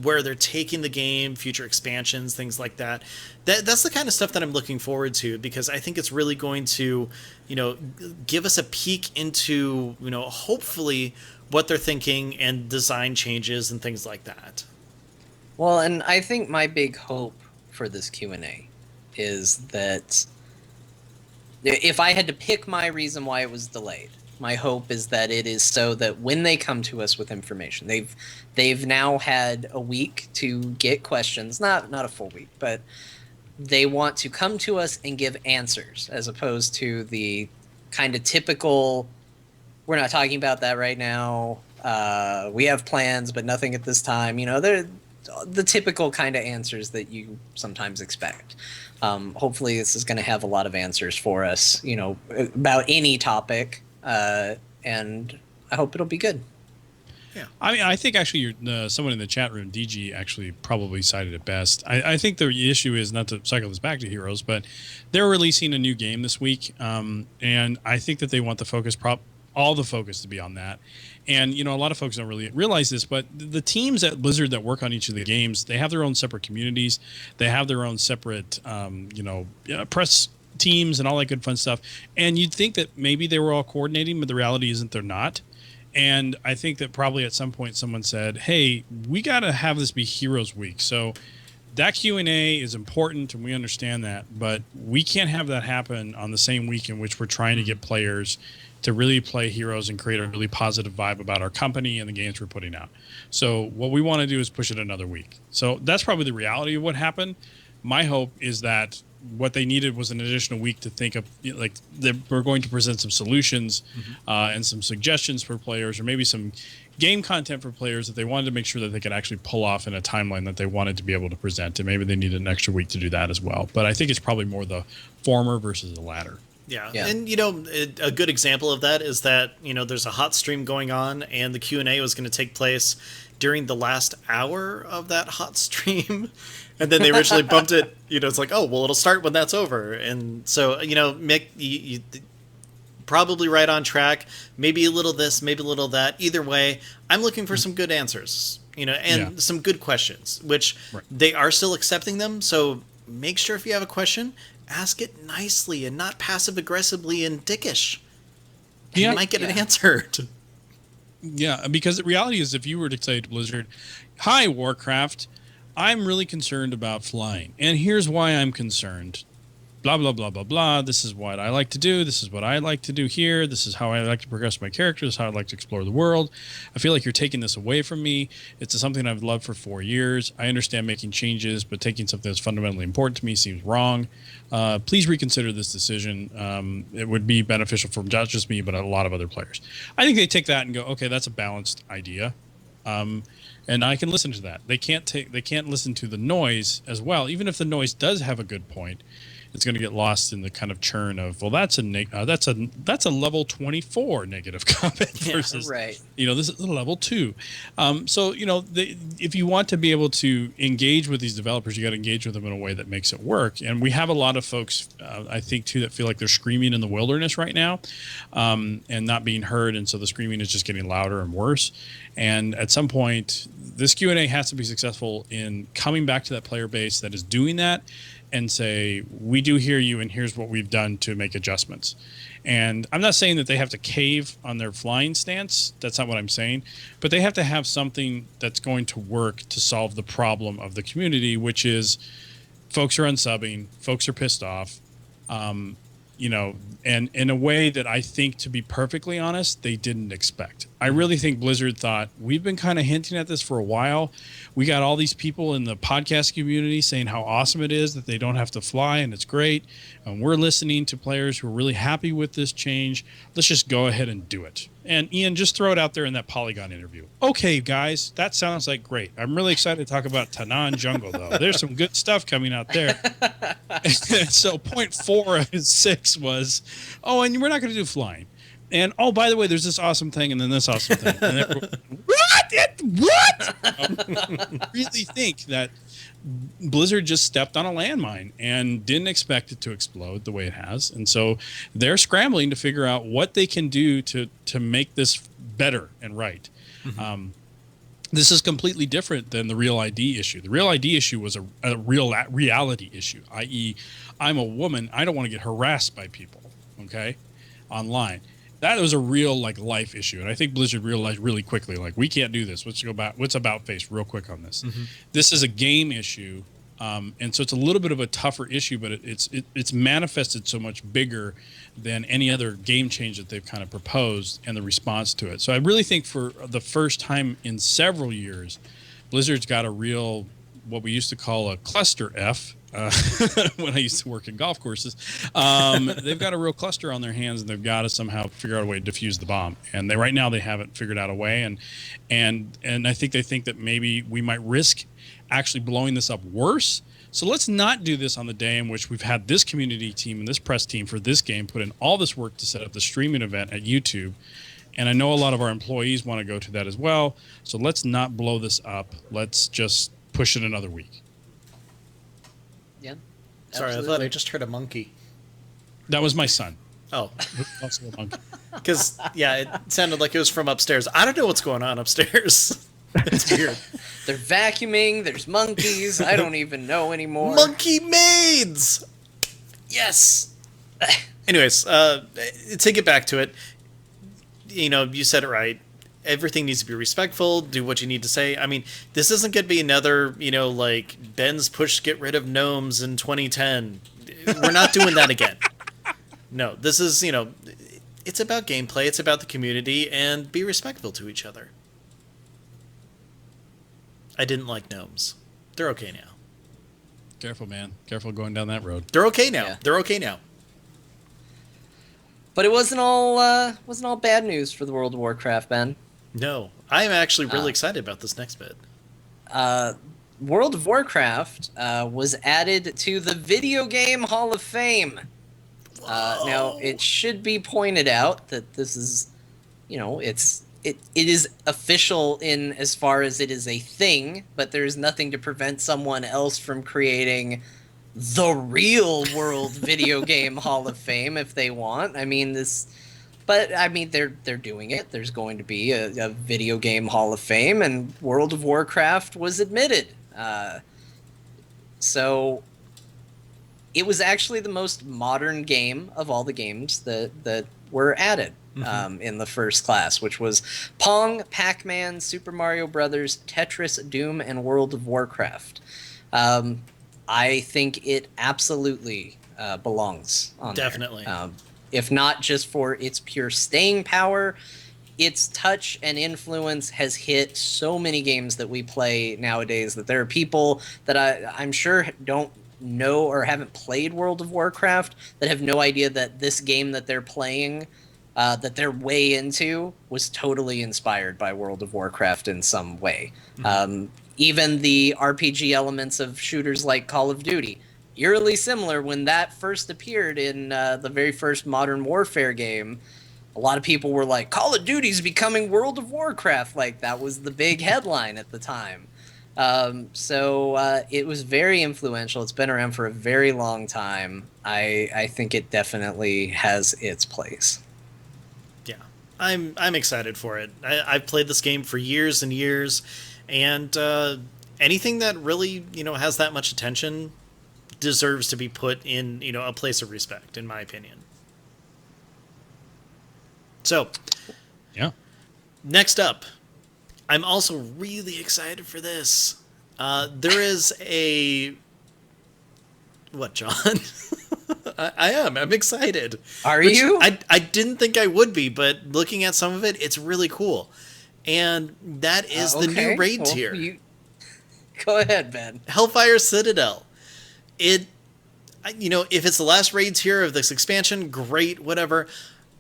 where they're taking the game, future expansions, things like that. That's the kind of stuff that I'm looking forward to because I think it's really going to, give us a peek into, hopefully what they're thinking and design changes and things like that. Well, and I think my big hope for this Q&A is that if I had to pick my reason why it was delayed, my hope is that it is so that when they come to us with information, they've now had a week to get questions, not a full week, but they want to come to us and give answers as opposed to the kind of typical, we're not talking about that right now, we have plans but nothing at this time. They're the typical kind of answers that you sometimes expect. Hopefully this is going to have a lot of answers for us, about any topic. And I hope it'll be good. Yeah, I mean, I think actually someone in the chat room, DG, actually probably cited it best. I think the issue is, not to cycle this back to Heroes, but they're releasing a new game this week, and I think that they want all the focus to be on that. And, a lot of folks don't really realize this, but the teams at Blizzard that work on each of the games, they have their own separate communities. They have their own separate, press teams and all that good fun stuff. And you'd think that maybe they were all coordinating, but the reality isn't they're not. And I think that probably at some point someone said, hey, we got to have this be Heroes Week. So that Q&A is important, and we understand that, but we can't have that happen on the same week in which we're trying to get players to really play Heroes and create a really positive vibe about our company and the games we're putting out. So what we want to do is push it another week. So that's probably the reality of what happened. My hope is that what they needed was an additional week to think of, like, we're going to present some solutions and some suggestions for players, or maybe some game content for players that they wanted to make sure that they could actually pull off in a timeline that they wanted to be able to present. And maybe they needed an extra week to do that as well. But I think it's probably more the former versus the latter. Yeah. And, a good example of that is that, there's a hot stream going on and the Q&A was going to take place during the last hour of that hot stream. And then they originally bumped it, it's like, oh, well, it'll start when that's over. And so, Mick, you probably right on track. Maybe a little this, maybe a little that. Either way, I'm looking for some good answers, and some good questions, which they are still accepting them. So make sure if you have a question, ask it nicely and not passive aggressively and dickish. And you might get it answered. Yeah, because the reality is, if you were to say to Blizzard, hi, Warcraft, I'm really concerned about flying, and here's why I'm concerned. Blah, blah, blah, blah, blah. This is what I like to do. This is what I like to do here. This is how I like to progress my character. This is how I like to explore the world. I feel like you're taking this away from me. It's something I've loved for 4 years. I understand making changes, but taking something that's fundamentally important to me seems wrong. Please reconsider this decision. It would be beneficial for not just me, but a lot of other players. I think they take that and go, okay, that's a balanced idea. And I can listen to that. They can't listen to the noise as well, even if the noise does have a good point. it's going to get lost in the kind of churn of, well, that's a level 24 negative comment versus, right. This is a level 2. So, if you want to be able to engage with these developers, you got to engage with them in a way that makes it work. And we have a lot of folks, I think, too, that feel like they're screaming in the wilderness right now and not being heard. And so the screaming is just getting louder and worse. And at some point, this Q&A has to be successful in coming back to that player base that is doing that and say, we do hear you, and here's what we've done to make adjustments. And I'm not saying that they have to cave on their flying stance. That's not what I'm saying. But they have to have something that's going to work to solve the problem of the community, which is folks are unsubbing, folks are pissed off, and in a way that I think, to be perfectly honest, they didn't expect. I really think Blizzard thought, we've been kind of hinting at this for a while. We got all these people in the podcast community saying how awesome it is that they don't have to fly, and it's great. And we're listening to players who are really happy with this change. Let's just go ahead and do it. And Ian, just throw it out there in that Polygon interview. Okay, guys, that sounds like great. I'm really excited to talk about Tanan Jungle, though. There's some good stuff coming out there. So point 4 of 6 was, and we're not going to do flying. And, by the way, there's this awesome thing and then this awesome thing. And everyone, what? I really think that Blizzard just stepped on a landmine and didn't expect it to explode the way it has. And so they're scrambling to figure out what they can do to make this better and right. Mm-hmm. This is completely different than the Real ID issue. The Real ID issue was a real reality issue, i.e., I'm a woman. I don't want to get harassed by people, okay, online. That was a real life issue, and I think Blizzard realized really quickly, we can't do this. Let's go back. What's about face real quick on this? Mm-hmm. This is a game issue, and so it's a little bit of a tougher issue, but it's manifested so much bigger than any other game change that they've kind of proposed and the response to it. So I really think for the first time in several years, Blizzard's got a real, what we used to call a cluster F. When I used to work in golf courses, they've got a real cluster on their hands, and they've got to somehow figure out a way to defuse the bomb. And right now they haven't figured out a way. And I think they think that maybe we might risk actually blowing this up worse. So let's not do this on the day in which we've had this community team and this press team for this game put in all this work to set up the streaming event at YouTube. And I know a lot of our employees want to go to that as well. So let's not blow this up. Let's just push it another week. Yeah. Sorry, I thought I just heard a monkey. That was my son. Oh. Also a monkey. Because, it sounded like it was from upstairs. I don't know what's going on upstairs. It's weird. They're vacuuming. There's monkeys. I don't even know anymore. Monkey maids! Yes! Anyways, to get back to it, you said it right. Everything needs to be respectful. Do what you need to say. I mean, this isn't going to be another, Ben's push get rid of gnomes in 2010. We're not doing that again. No, this is, it's about gameplay. It's about the community, and be respectful to each other. I didn't like gnomes. They're okay now. Careful, man. Careful going down that road. They're okay now. Yeah. They're okay now. But it wasn't all bad news for the World of Warcraft, Ben. No, I'm actually really excited about this next bit. World of Warcraft was added to the Video Game Hall of Fame. Now, it should be pointed out that this is, it is official in as far as it is a thing, but there's nothing to prevent someone else from creating the real World Video Game Hall of Fame if they want. I mean, they're doing it. There's going to be a Video Game Hall of Fame, and World of Warcraft was admitted. So it was actually the most modern game of all the games that were added in the first class, which was Pong, Pac-Man, Super Mario Brothers, Tetris, Doom, and World of Warcraft. I think it absolutely belongs on Definitely. there. If not just for its pure staying power, its touch and influence has hit so many games that we play nowadays that there are people that I'm sure don't know or haven't played World of Warcraft that have no idea that this game that they're playing, that they're way into, was totally inspired by World of Warcraft in some way. Mm-hmm. Even the RPG elements of shooters like Call of Duty eerily similar when that first appeared in the very first Modern Warfare game. A lot of people were like, Call of Duty's becoming World of Warcraft. Like, that was the big headline at the time. So it was very influential. It's been around for a very long time. I think it definitely has its place. Yeah, I'm excited for it. I've played this game for years and years, and anything that really has that much attention deserves to be put in a place of respect, in my opinion. So, yeah. Next up, I'm also really excited for this. There is a... What, John? I am. I'm excited. Are you? I didn't think I would be, but looking at some of it, it's really cool. And that is the new raid tier. Go ahead, Ben. Hellfire Citadel. If it's the last raid tier of this expansion, great, whatever.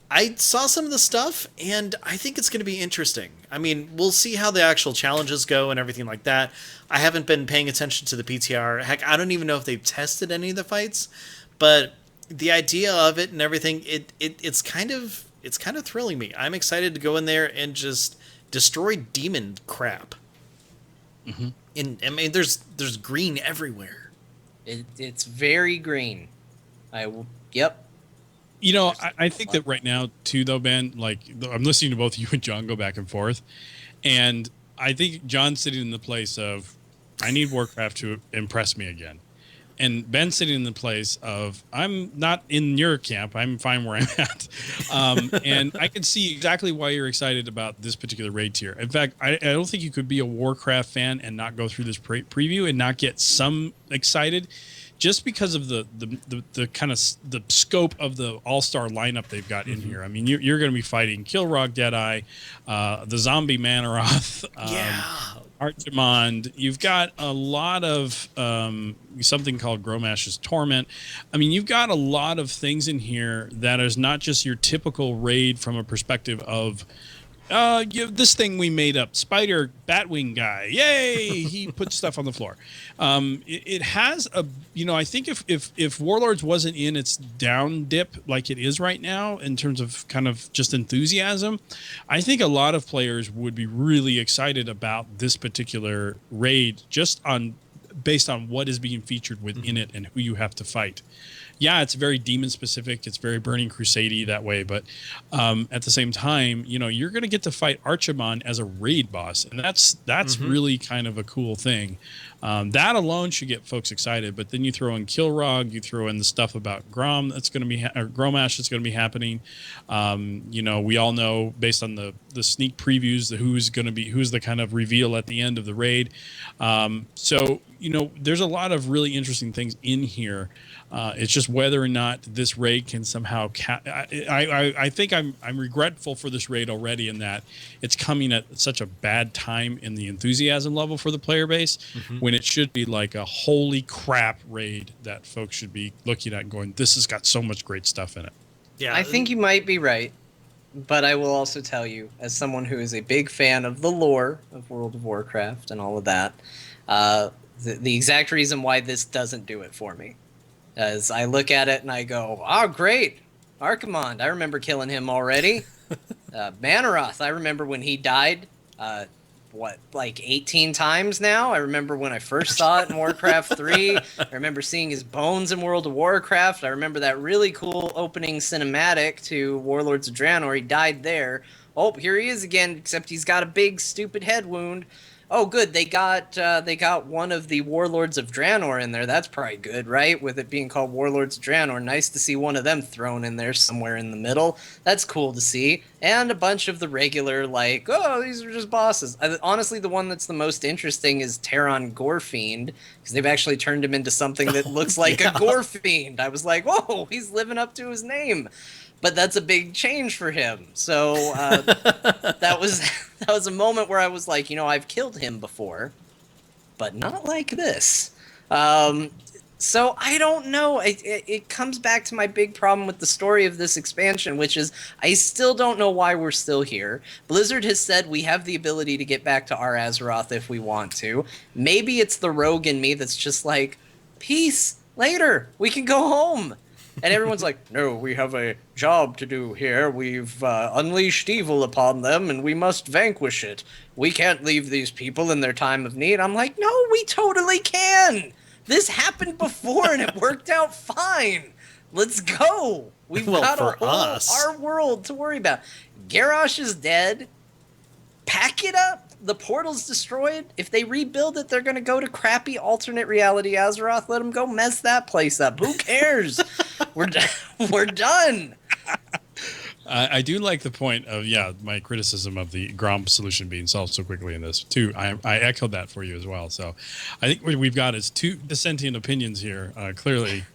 I saw some of the stuff, and I think it's going to be interesting. I mean, we'll see how the actual challenges go and everything like that. I haven't been paying attention to the PTR. Heck, I don't even know if they've tested any of the fights, but the idea of it and everything, it's kind of thrilling me. I'm excited to go in there and just destroy demon crap. Mm-hmm. I mean, there's green everywhere. It's very green. Yep. I think that right now, too, though, Ben, like, I'm listening to both you and John go back and forth. And I think John's sitting in the place of, I need Warcraft to impress me again. And Ben's sitting in the place of, I'm not in your camp. I'm fine where I'm at. And I can see exactly why you're excited about this particular raid tier. In fact, I don't think you could be a Warcraft fan and not go through this preview and not get some excited. Just because of the kind of the scope of the all-star lineup they've got in here. I mean, you're going to be fighting Kilrog, Deadeye, the zombie Manaroth, Archimond. You've got a lot of something called Gromash's Torment. I mean, you've got a lot of things in here that is not just your typical raid from a perspective of this thing we made up, Spider Batwing guy. Yay! He put stuff on the floor. It has a, I think if Warlords wasn't in its down dip like it is right now in terms of kind of just enthusiasm, I think a lot of players would be really excited about this particular raid based on what is being featured within it and who you have to fight. Yeah, it's very demon specific. It's very Burning Crusade-y that way. But at the same time, you're going to get to fight Archimon as a raid boss. And that's really kind of a cool thing. That alone should get folks excited. But then you throw in Kilrog, you throw in the stuff about Grom that's going to be, or Gromash that's going to be happening. We all know based on the sneak previews, who's the kind of reveal at the end of the raid. So there's a lot of really interesting things in here. It's just whether or not this raid can somehow. I think I'm regretful for this raid already in that it's coming at such a bad time in the enthusiasm level for the player base, when it should be like a holy crap raid that folks should be looking at and going, this has got so much great stuff in it. Yeah, I think you might be right, but I will also tell you, as someone who is a big fan of the lore of World of Warcraft and all of that, the exact reason why this doesn't do it for me. As I look at it and I go, oh, great. Archimond, I remember killing him already. Manaroth, I remember when he died, 18 times now? I remember when I first saw it in Warcraft 3. I remember seeing his bones in World of Warcraft. I remember that really cool opening cinematic to Warlords of Draenor. He died there. Oh, here he is again, except he's got a big, stupid head wound. Oh, good. They got one of the Warlords of Draenor in there. That's probably good, right? With it being called Warlords of Draenor. Nice to see one of them thrown in there somewhere in the middle. That's cool to see. And a bunch of the regular, these are just bosses. Honestly, the one that's the most interesting is Terran Gorefiend, because they've actually turned him into something that looks like a Gorefiend. I was like, whoa, he's living up to his name. But that's a big change for him. So that was a moment where I was like, I've killed him before, but not like this. So I don't know. It comes back to my big problem with the story of this expansion, which is I still don't know why we're still here. Blizzard has said we have the ability to get back to our Azeroth if we want to. Maybe it's the rogue in me that's just like, peace. Later, we can go home. And everyone's like, no, we have a job to do here. We've unleashed evil upon them, and we must vanquish it. We can't leave these people in their time of need. I'm like, no, we totally can. This happened before, and it worked out fine. Let's go. We've got our world to worry about. Garrosh is dead. Pack it up. The portal's destroyed. If they rebuild it, they're going to go to crappy alternate reality Azeroth. Let them go mess that place up. Who cares? We're done. I do like the point of, my criticism of the Grom solution being solved so quickly in this, too. I echoed that for you as well. So I think what we've got is two dissenting opinions here, clearly.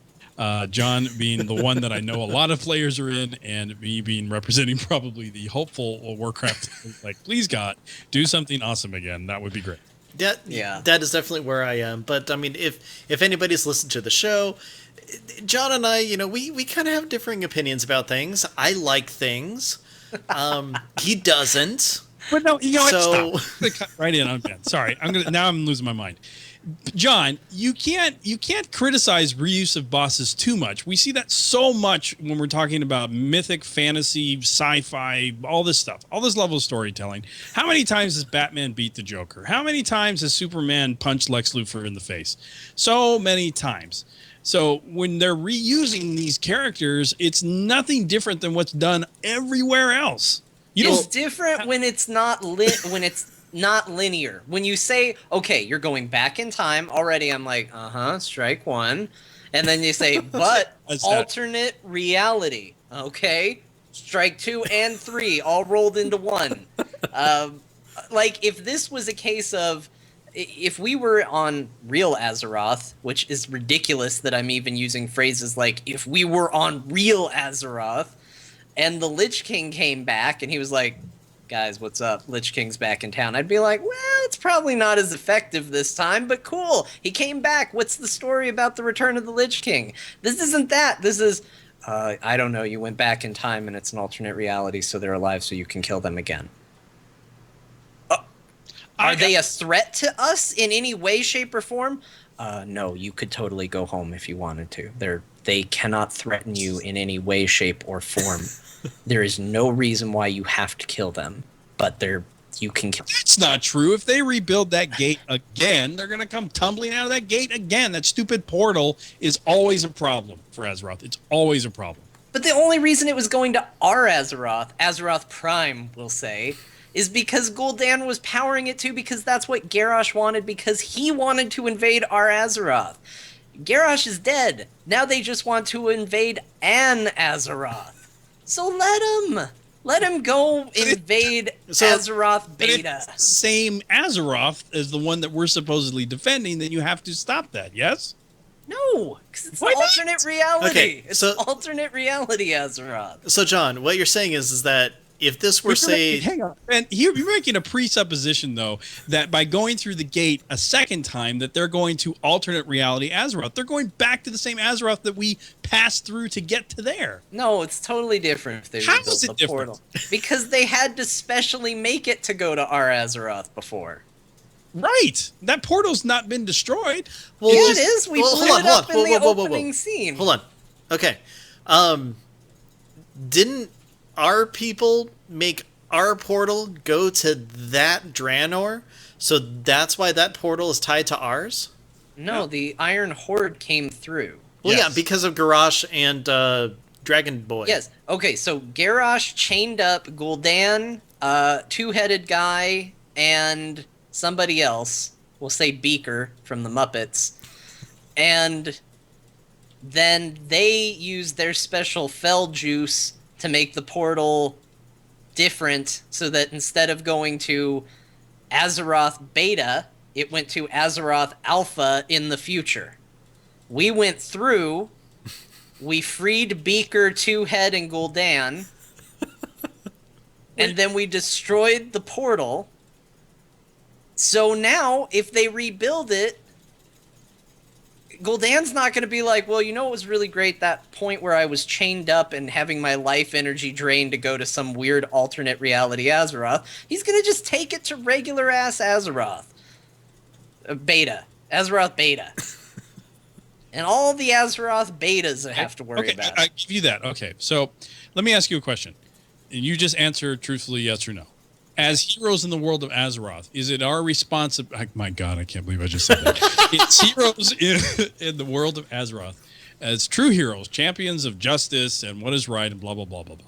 John being the one that I know a lot of players are in, and me being representing probably the hopeful Warcraft. Like, please God, do something awesome again. That would be great. That is definitely where I am. But I mean, if anybody's listened to the show, John and I, we kind of have differing opinions about things. I like things. He doesn't. But no, stop. Right in. I'm dead. Sorry. I'm losing my mind. John, you can't criticize reuse of bosses too much. We see that so much when we're talking about mythic, fantasy, sci-fi, all this stuff, all this level of storytelling. How many times has Batman beat the Joker? How many times has Superman punched Lex Luthor in the face? So many times. So when they're reusing these characters, it's nothing different than what's done everywhere else. It's different when it's not not linear. When you say, okay, you're going back in time, already I'm like, strike one. And then you say, but alternate reality. Okay, strike 2 and 3 all rolled into one. Like, if this was a case of, if we were on real Azeroth, which is ridiculous that I'm even using phrases like, if we were on real Azeroth, and the Lich King came back and he was like, guys, what's up? Lich King's back in town. I'd be like, well, it's probably not as effective this time, but cool. He came back. What's the story about the return of the Lich King? This isn't that. This is, I don't know, you went back in time and it's an alternate reality, so they're alive so you can kill them again. Are they a threat to us in any way, shape, or form? No, you could totally go home if you wanted to. They cannot threaten you in any way, shape, or form. There is no reason why you have to kill them, but you can kill them. That's not true. If they rebuild that gate again, they're going to come tumbling out of that gate again. That stupid portal is always a problem for Azeroth. It's always a problem. But the only reason it was going to our Azeroth, Azeroth Prime, we'll say, is because Gul'dan was powering it too, because that's what Garrosh wanted, because he wanted to invade our Azeroth. Garrosh is dead. Now they just want to invade an Azeroth. So let him go invade Azeroth Beta. It's same Azeroth as the one that we're supposedly defending, then you have to stop that, yes? No, because it's alternate reality. Okay, it's alternate reality Azeroth. So John, what you're saying is that if this were, hang on, and you're making a presupposition though that by going through the gate a second time that they're going to alternate reality Azeroth. They're going back to the same Azeroth that we passed through to get to there. No, it's totally different if they rebuilt the portal. Because they had to specially make it to go to our Azeroth before. Right. That portal's not been destroyed. Well, yeah, it is. We blew it up in the opening scene. Hold on. Okay. Didn't our people make our portal go to that Draenor? So that's why that portal is tied to ours? No, the Iron Horde came through. Well, yes. Yeah, because of Garrosh and Dragon Boy. Yes. Okay, so Garrosh chained up Gul'dan, two-headed guy, and somebody else. We'll say Beaker from the Muppets. And then they used their special Fel juice to make the portal different, so that instead of going to Azeroth Beta, it went to Azeroth Alpha in the future. We went through, we freed Beaker, Two-Head, and Gul'dan, and then we destroyed the portal. So now, if they rebuild it, Gul'dan's not going to be like, well, you know what was really great? That point where I was chained up and having my life energy drained to go to some weird alternate reality Azeroth. He's going to just take it to regular-ass Azeroth. Beta. Azeroth Beta. and all the Azeroth betas I have to worry about. I give you that. Okay, so let me ask you a question. And you just answer truthfully, yes or no. As heroes in the world of Azeroth, is it our responsibility? My God, I can't believe I just said that. It's heroes in the world of Azeroth, as true heroes, champions of justice and what is right and blah, blah, blah, blah, blah.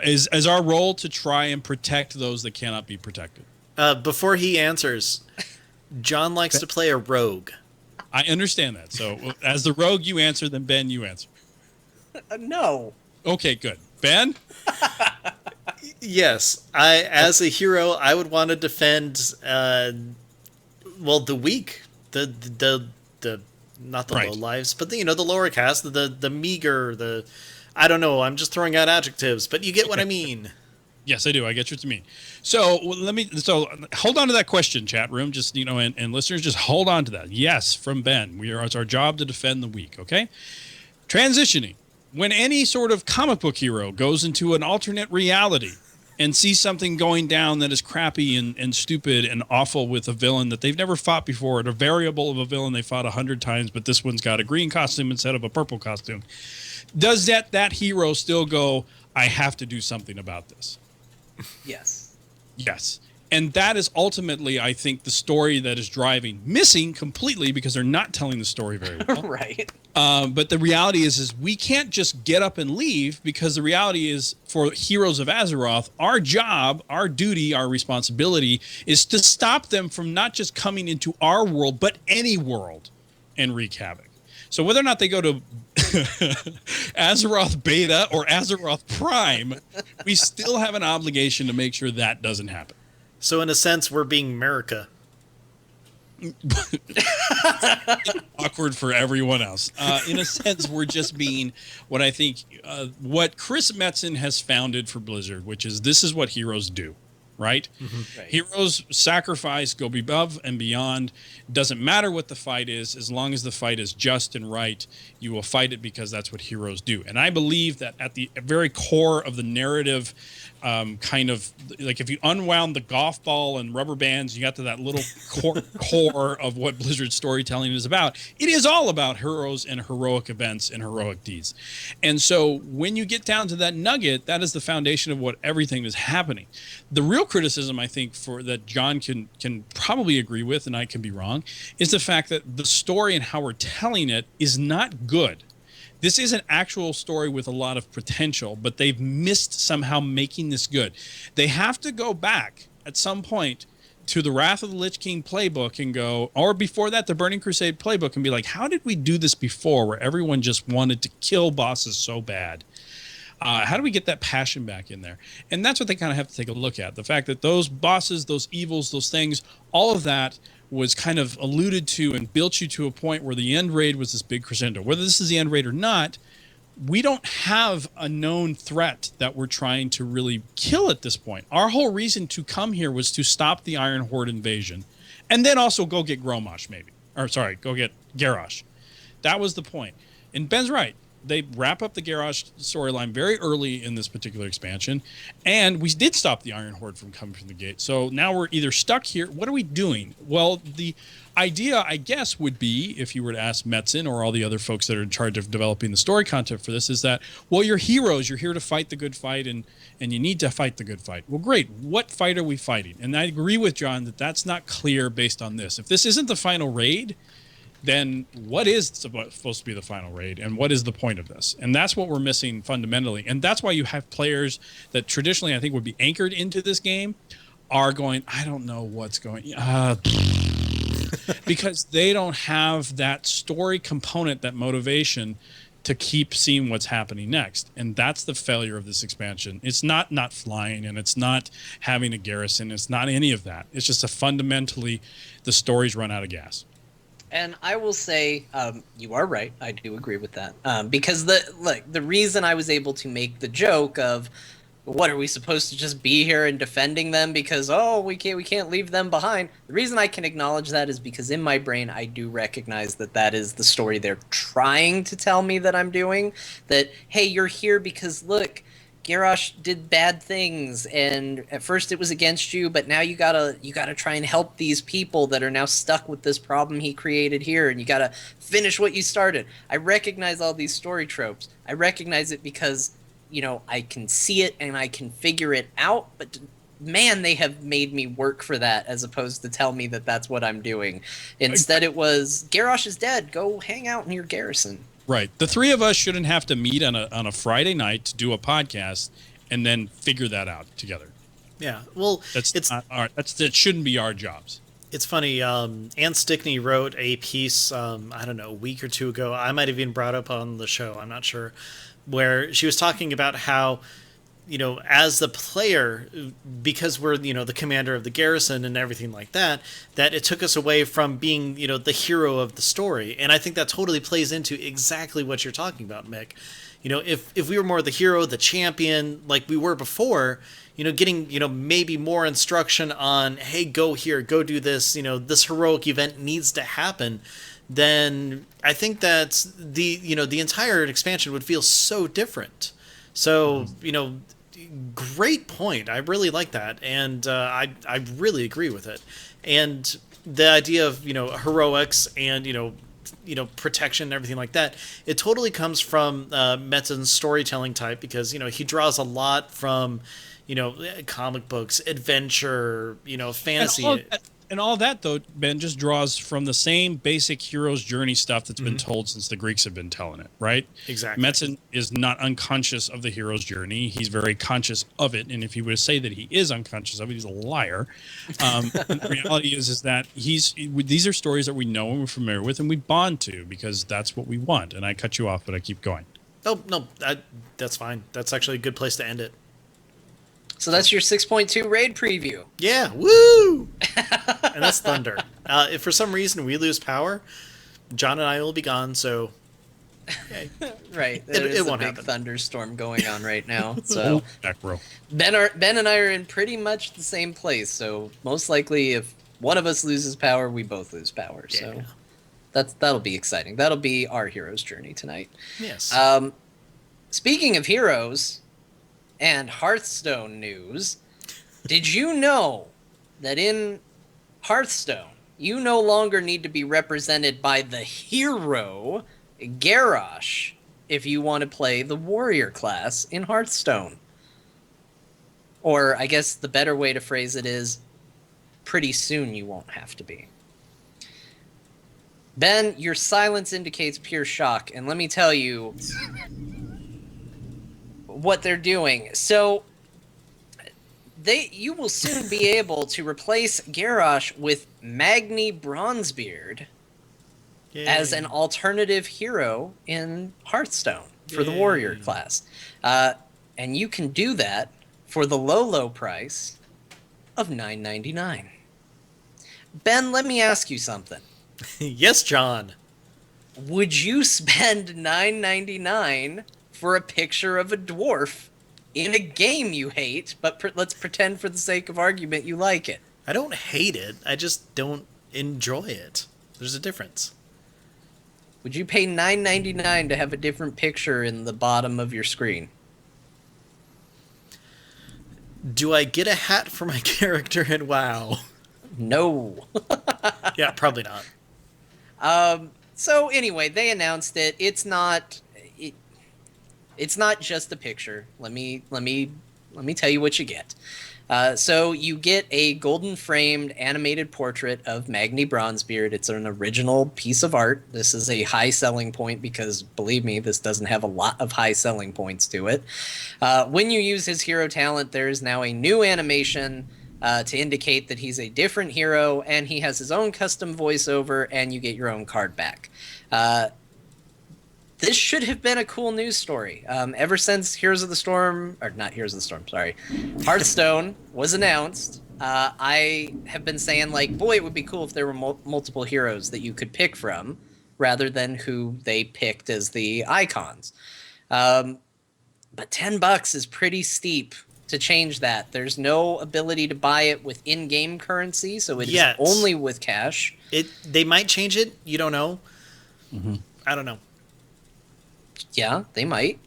Is our role to try and protect those that cannot be protected? Before he answers, John likes to play a rogue. I understand that. So as the rogue, you answer, then Ben, you answer. No. Okay, good. Ben? Yes, as a hero, I would want to defend, the weak, the not the low lives, but the lower caste, the meager, I don't know. I'm just throwing out adjectives, but you get what I mean. Yes, I do. I get what you mean. So So hold on to that question, chat room. Just and listeners, just hold on to that. Yes, from Ben. It's our job to defend the weak. Okay. Transitioning. When any sort of comic book hero goes into an alternate reality and sees something going down that is crappy and stupid and awful with a villain that they've never fought before, or a variable of a villain they fought 100 times, but this one's got a green costume instead of a purple costume, does that hero still go, I have to do something about this? Yes. Yes. And that is ultimately, I think, the story that is missing completely because they're not telling the story very well. Right. But the reality is we can't just get up and leave, because the reality is, for Heroes of Azeroth, our job, our duty, our responsibility is to stop them from not just coming into our world, but any world and wreak havoc. So whether or not they go to Azeroth Beta or Azeroth Prime, we still have an obligation to make sure that doesn't happen. So in a sense, we're being America. Awkward for everyone else. In a sense, we're just being what I think, what Chris Metzen has founded for Blizzard, which is this is what heroes do, right? Mm-hmm. Right. Heroes sacrifice, go above and beyond. Doesn't matter what the fight is, as long as the fight is just and right, you will fight it because that's what heroes do. And I believe that at the very core of the narrative, kind of like if you unwound the golf ball and rubber bands, you got to that little core of what Blizzard storytelling is about. It is all about heroes and heroic events and heroic deeds. And so when you get down to that nugget, that is the foundation of what everything is happening. The real criticism, I think, for that John can probably agree with, and I can be wrong, is the fact that the story and how we're telling it is not good. This is an actual story with a lot of potential, but they've missed somehow making this good. They have to go back at some point to the Wrath of the Lich King playbook and go, or before that, the Burning Crusade playbook, and be like, how did we do this before where everyone just wanted to kill bosses so bad? How do we get that passion back in there? And that's what they kind of have to take a look at. The fact that those bosses, those evils, those things, all of that was kind of alluded to and built you to a point where the end raid was this big crescendo. Whether this is the end raid or not, we don't have a known threat that we're trying to really kill at this point. Our whole reason to come here was to stop the Iron Horde invasion and then also go get Gromosh go get Garrosh. That was the point. And Ben's right. They wrap up the Garrosh storyline very early in this particular expansion, and we did stop the Iron Horde from coming from the gate. So now we're either stuck here. What are we doing? Well, the idea, I guess, would be, if you were to ask Metzen or all the other folks that are in charge of developing the story content for this, is that, well, you're heroes. You're here to fight the good fight, and you need to fight the good fight. Well, great. What fight are we fighting? And I agree with John that that's not clear based on this. If this isn't the final raid, then what is supposed to be the final raid, and what is the point of this? And that's what we're missing fundamentally. And that's why you have players that traditionally I think would be anchored into this game are going, I don't know what's going because they don't have that story component, that motivation to keep seeing what's happening next. And that's the failure of this expansion. It's not flying, and it's not having a garrison. It's not any of that. It's just fundamentally the story's run out of gas. And I will say, you are right. I do agree with that. Because the reason I was able to make the joke of, what are we supposed to just be here and defending them because we can't leave them behind. The reason I can acknowledge that is because in my brain I do recognize that is the story they're trying to tell me that I'm doing. That, hey, you're here because look, Garrosh did bad things, and at first it was against you, but now you gotta try and help these people that are now stuck with this problem he created here, and you gotta finish what you started. I recognize all these story tropes. I recognize it because, I can see it and I can figure it out, but man, they have made me work for that as opposed to tell me that that's what I'm doing. Instead, it was, Garrosh is dead. Go hang out in your garrison. Right. The three of us shouldn't have to meet on a Friday night to do a podcast and then figure that out together. Yeah. Well, that shouldn't be our jobs. It's funny. Ann Stickney wrote a piece, I don't know, a week or two ago. I might have even brought up on the show. I'm not sure. Where she was talking about how, as the player, because we're, the commander of the garrison and everything like that, that it took us away from being, the hero of the story. And I think that totally plays into exactly what you're talking about, Mick. If we were more the hero, the champion, like we were before, getting, maybe more instruction on, hey, go here, go do this, this heroic event needs to happen, then I think that the entire expansion would feel so different. So, great point. I really like that. And I really agree with it. And the idea of, heroics and, protection and everything like that, it totally comes from Metzen's storytelling type because, he draws a lot from, comic books, adventure, fantasy. And all that, though, Ben, just draws from the same basic hero's journey stuff that's been told since the Greeks have been telling it, right? Exactly. Metzen is not unconscious of the hero's journey. He's very conscious of it. And if he were to say that he is unconscious of it, he's a liar. The reality is that these are stories that we know and we're familiar with and we bond to because that's what we want. And I cut you off, but I keep going. Oh, no, that's fine. That's actually a good place to end it. So that's your 6.2 raid preview. Yeah, woo! And that's Thunder. If for some reason we lose power, John and I will be gone, so... Okay. Right, there's it won't a big happen. thunderstorm going on right now. So Back row. Ben and I are in pretty much the same place, so most likely if one of us loses power, we both lose power. So that'll be exciting. That'll be our hero's journey tonight. Yes. Speaking of heroes... and Hearthstone news, did you know that in Hearthstone, you no longer need to be represented by the hero, Garrosh, if you want to play the warrior class in Hearthstone? Or I guess the better way to phrase it is, pretty soon you won't have to be. Ben, your silence indicates pure shock, and let me tell you... what they're doing. So you will soon be able to replace Garrosh with Magni Bronzebeard as an alternative hero in Hearthstone for the warrior class. And you can do that for the low price of $9.99. Ben, let me ask you something. Yes, John. Would you spend $9.99 for a picture of a dwarf in a game you hate, but let's pretend for the sake of argument you like it? I don't hate it. I just don't enjoy it. There's a difference. Would you pay $9.99 to have a different picture in the bottom of your screen? Do I get a hat for my character in WoW? No. Yeah, probably not. So anyway, they announced it. It's not just a picture. Let me tell you what you get. So you get a golden framed animated portrait of Magni Bronzebeard. It's an original piece of art. This is a high selling point because, believe me, this doesn't have a lot of high selling points to it. When you use his hero talent, there is now a new animation to indicate that he's a different hero, and he has his own custom voiceover, and you get your own card back. This should have been a cool news story. Ever since Hearthstone was announced, I have been saying, like, boy, it would be cool if there were multiple heroes that you could pick from, rather than who they picked as the icons. But $10 is pretty steep to change that. There's no ability to buy it with in-game currency, so it is only with cash. They might change it. You don't know. Mm-hmm. I don't know. Yeah, they might.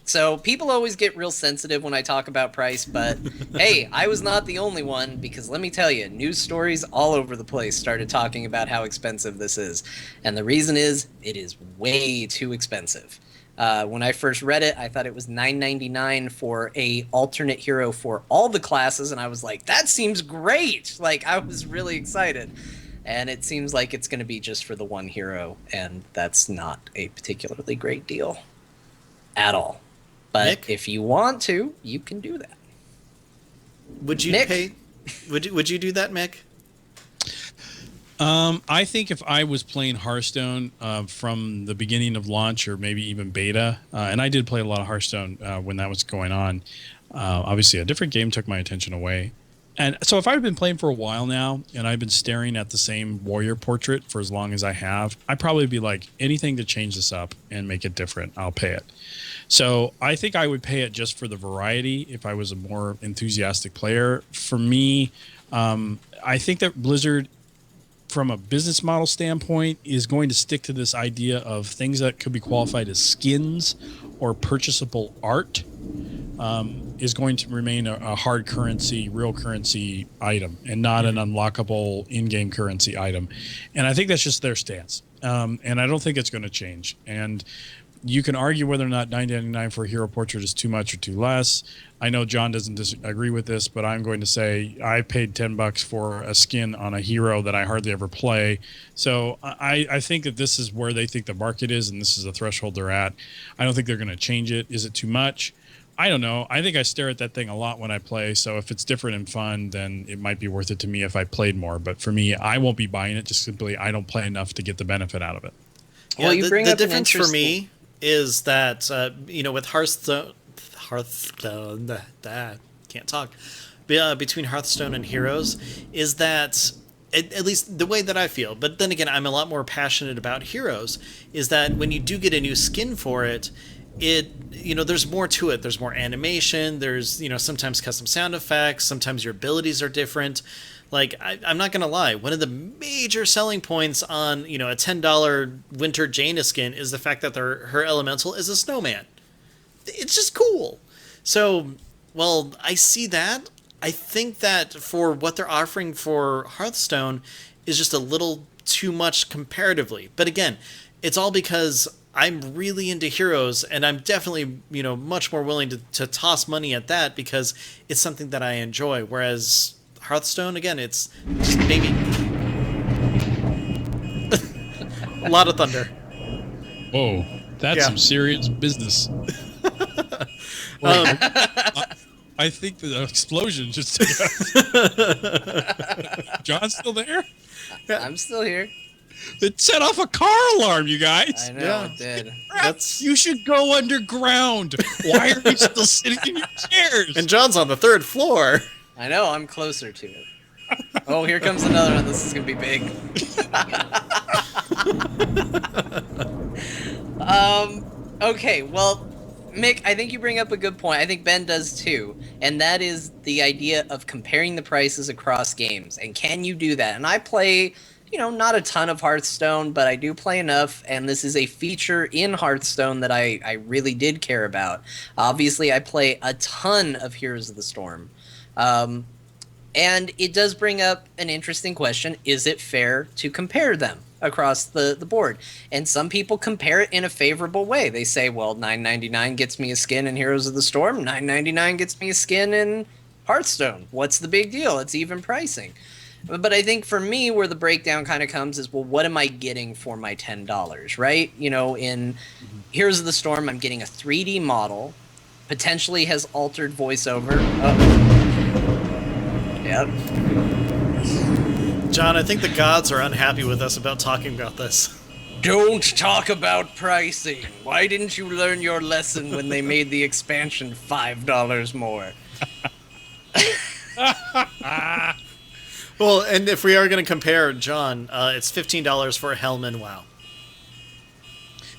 So people always get real sensitive when I talk about price, but hey, I was not the only one, because let me tell you, news stories all over the place started talking about how expensive this is. And the reason is, it is way too expensive. When I first read it, I thought it was $9.99 for a alternate hero for all the classes, and I was like, that seems great! Like, I was really excited. And it seems like it's going to be just for the one hero, and that's not a particularly great deal at all. But Mick? if you want to, you can do that. Would you Mick? pay? Would you do that, Mick? I think if I was playing Hearthstone from the beginning of launch or maybe even beta, and I did play a lot of Hearthstone when that was going on, obviously a different game took my attention away. And so if I've been playing for a while now and I've been staring at the same warrior portrait for as long as I have, I'd probably be like, anything to change this up and make it different, I'll pay it. So I think I would pay it just for the variety if I was a more enthusiastic player. For me, I think that Blizzard, from a business model standpoint, is going to stick to this idea of things that could be qualified as skins or purchasable art is going to remain a hard currency, real currency item, and not an unlockable in-game currency item. And I think that's just their stance. And I don't think it's going to change. And you can argue whether or not $9.99 for a hero portrait is too much or too less. I know John doesn't disagree with this, but I'm going to say I paid $10 for a skin on a hero that I hardly ever play. So I think that this is where they think the market is, and this is the threshold they're at. I don't think they're going to change it. Is it too much? I don't know. I think I stare at that thing a lot when I play. So if it's different and fun, then it might be worth it to me if I played more. But for me, I won't be buying it. Just simply, I don't play enough to get the benefit out of it. Well, you bring the up an difference for interesting- me is that with Hearthstone, that can't talk. Between Hearthstone and Heroes, is that at least the way that I feel. But then again, I'm a lot more passionate about Heroes. Is that when you do get a new skin for it, there's more to it. There's more animation. There's sometimes custom sound effects. Sometimes your abilities are different. Like, I'm not going to lie. One of the major selling points on, a $10 Winter Jaina skin is the fact that her elemental is a snowman. It's just cool. So, well, I see that. I think that for what they're offering for Hearthstone is just a little too much comparatively. But again, it's all because I'm really into Heroes, and I'm definitely, much more willing to toss money at that because it's something that I enjoy. Whereas Hearthstone, again, it's just maybe a lot of thunder. Whoa, that's some serious business. I think the explosion just took out. John's still there? I'm still here. It set off a car alarm, you guys. I know, it did. You should go underground. Why are you still sitting in your chairs? And John's on the 3rd floor. I know, I'm closer to it. Oh, here comes another one. This is going to be big. Okay, well, Mick, I think you bring up a good point. I think Ben does too. And that is the idea of comparing the prices across games. And can you do that? And I play, not a ton of Hearthstone, but I do play enough. And this is a feature in Hearthstone that I really did care about. Obviously, I play a ton of Heroes of the Storm. And it does bring up an interesting question. Is it fair to compare them across the board? And some people compare it in a favorable way. They say, well, $9.99 gets me a skin in Heroes of the Storm. $9.99 gets me a skin in Hearthstone. What's the big deal? It's even pricing. But I think for me, where the breakdown kind of comes is, well, what am I getting for my $10, right? In Heroes of the Storm, I'm getting a 3D model, potentially has altered voiceover. Yep. John, I think the gods are unhappy with us about talking about this. Don't talk about pricing. Why didn't you learn your lesson when they made the expansion $5 more? Well, and if we are going to compare, John, it's $15 for a helm in WoW.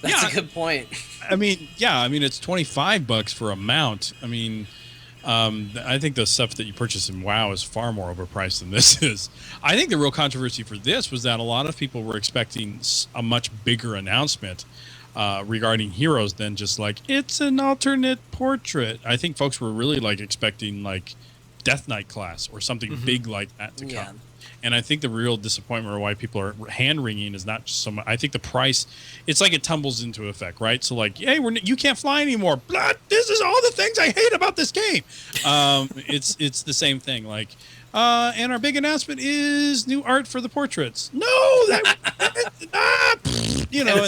That's a good point. I mean, it's $25 for a mount. I mean, I think the stuff that you purchase in WoW is far more overpriced than this is. I think the real controversy for this was that a lot of people were expecting a much bigger announcement. regarding heroes than just like it's an alternate portrait. I think folks were really like expecting like Death Knight class or something big like that to come. And I think the real disappointment or why people are hand wringing is not just so much. I think the price, it's like it tumbles into effect, right? So like, hey, you can't fly anymore. Blah, this is all the things I hate about this game. It's the same thing. Like, and our big announcement is new art for the portraits. No, you know,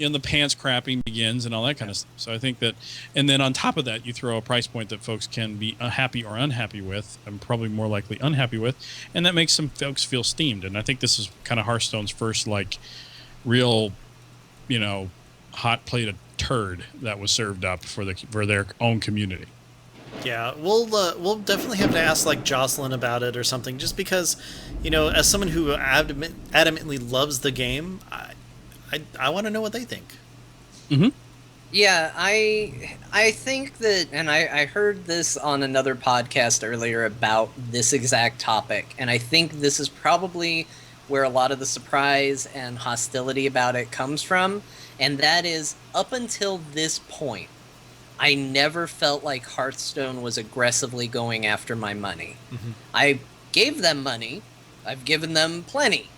and the pants crapping begins and all that kind of stuff. So I think that, and then on top of that, you throw a price point that folks can be happy or unhappy with, and probably more likely unhappy with, and that makes some folks feel steamed. And I think this is kind of Hearthstone's first like real, you know, hot plate of turd that was served up for their own community. Yeah, we'll definitely have to ask like Jocelyn about it or something, just because, you know, as someone who adamantly loves the game, I want to know what they think. Mm-hmm. Yeah, I think that, and I heard this on another podcast earlier about this exact topic, and I think this is probably where a lot of the surprise and hostility about it comes from, and that is, up until this point, I never felt like Hearthstone was aggressively going after my money. Mm-hmm. I gave them money, I've given them plenty,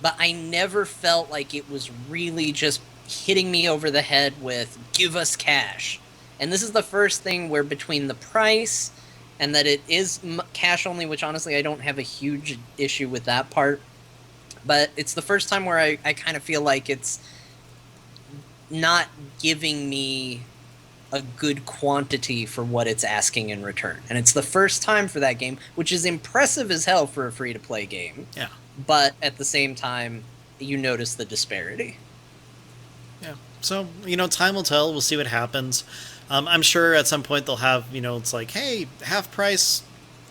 but I never felt like it was really just hitting me over the head with, give us cash. And this is the first thing where between the price and that it is cash only, which honestly I don't have a huge issue with that part, but it's the first time where I kind of feel like it's not giving me a good quantity for what it's asking in return. And it's the first time for that game, which is impressive as hell for a free-to-play game. Yeah. But at the same time, you notice the disparity. Yeah. So, you know, time will tell. We'll see what happens. I'm sure at some point they'll have, you know, it's like, hey, half price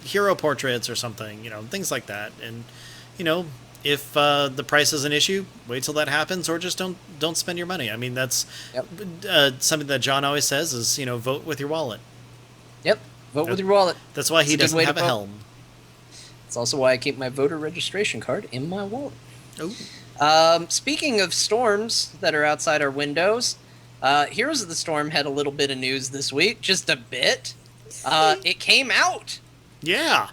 hero portraits or something, you know, things like that. And, you know, if the price is an issue, wait till that happens, or just don't spend your money. I mean, that's something that John always says is, you know, vote with your wallet. Yep. Vote with your wallet. That's why he doesn't have a helm. It's also why I keep my voter registration card in my wallet. Oh. Speaking of storms that are outside our windows, Heroes of the Storm had a little bit of news this week, just a bit. It came out. Yeah.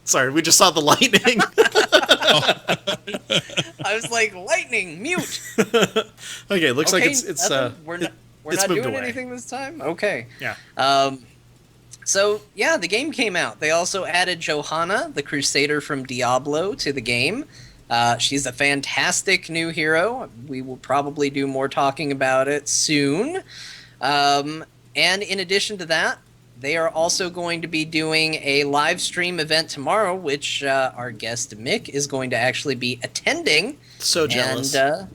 Sorry, we just saw the lightning. I was like, lightning, mute. Okay, looks like it's we're not doing anything this time. Okay. Yeah. So, yeah, the game came out. They also added Johanna, the Crusader from Diablo, to the game. She's a fantastic new hero. We will probably do more talking about it soon. And in addition to that, they are also going to be doing a live stream event tomorrow, which our guest Mick is going to actually be attending. So jealous. And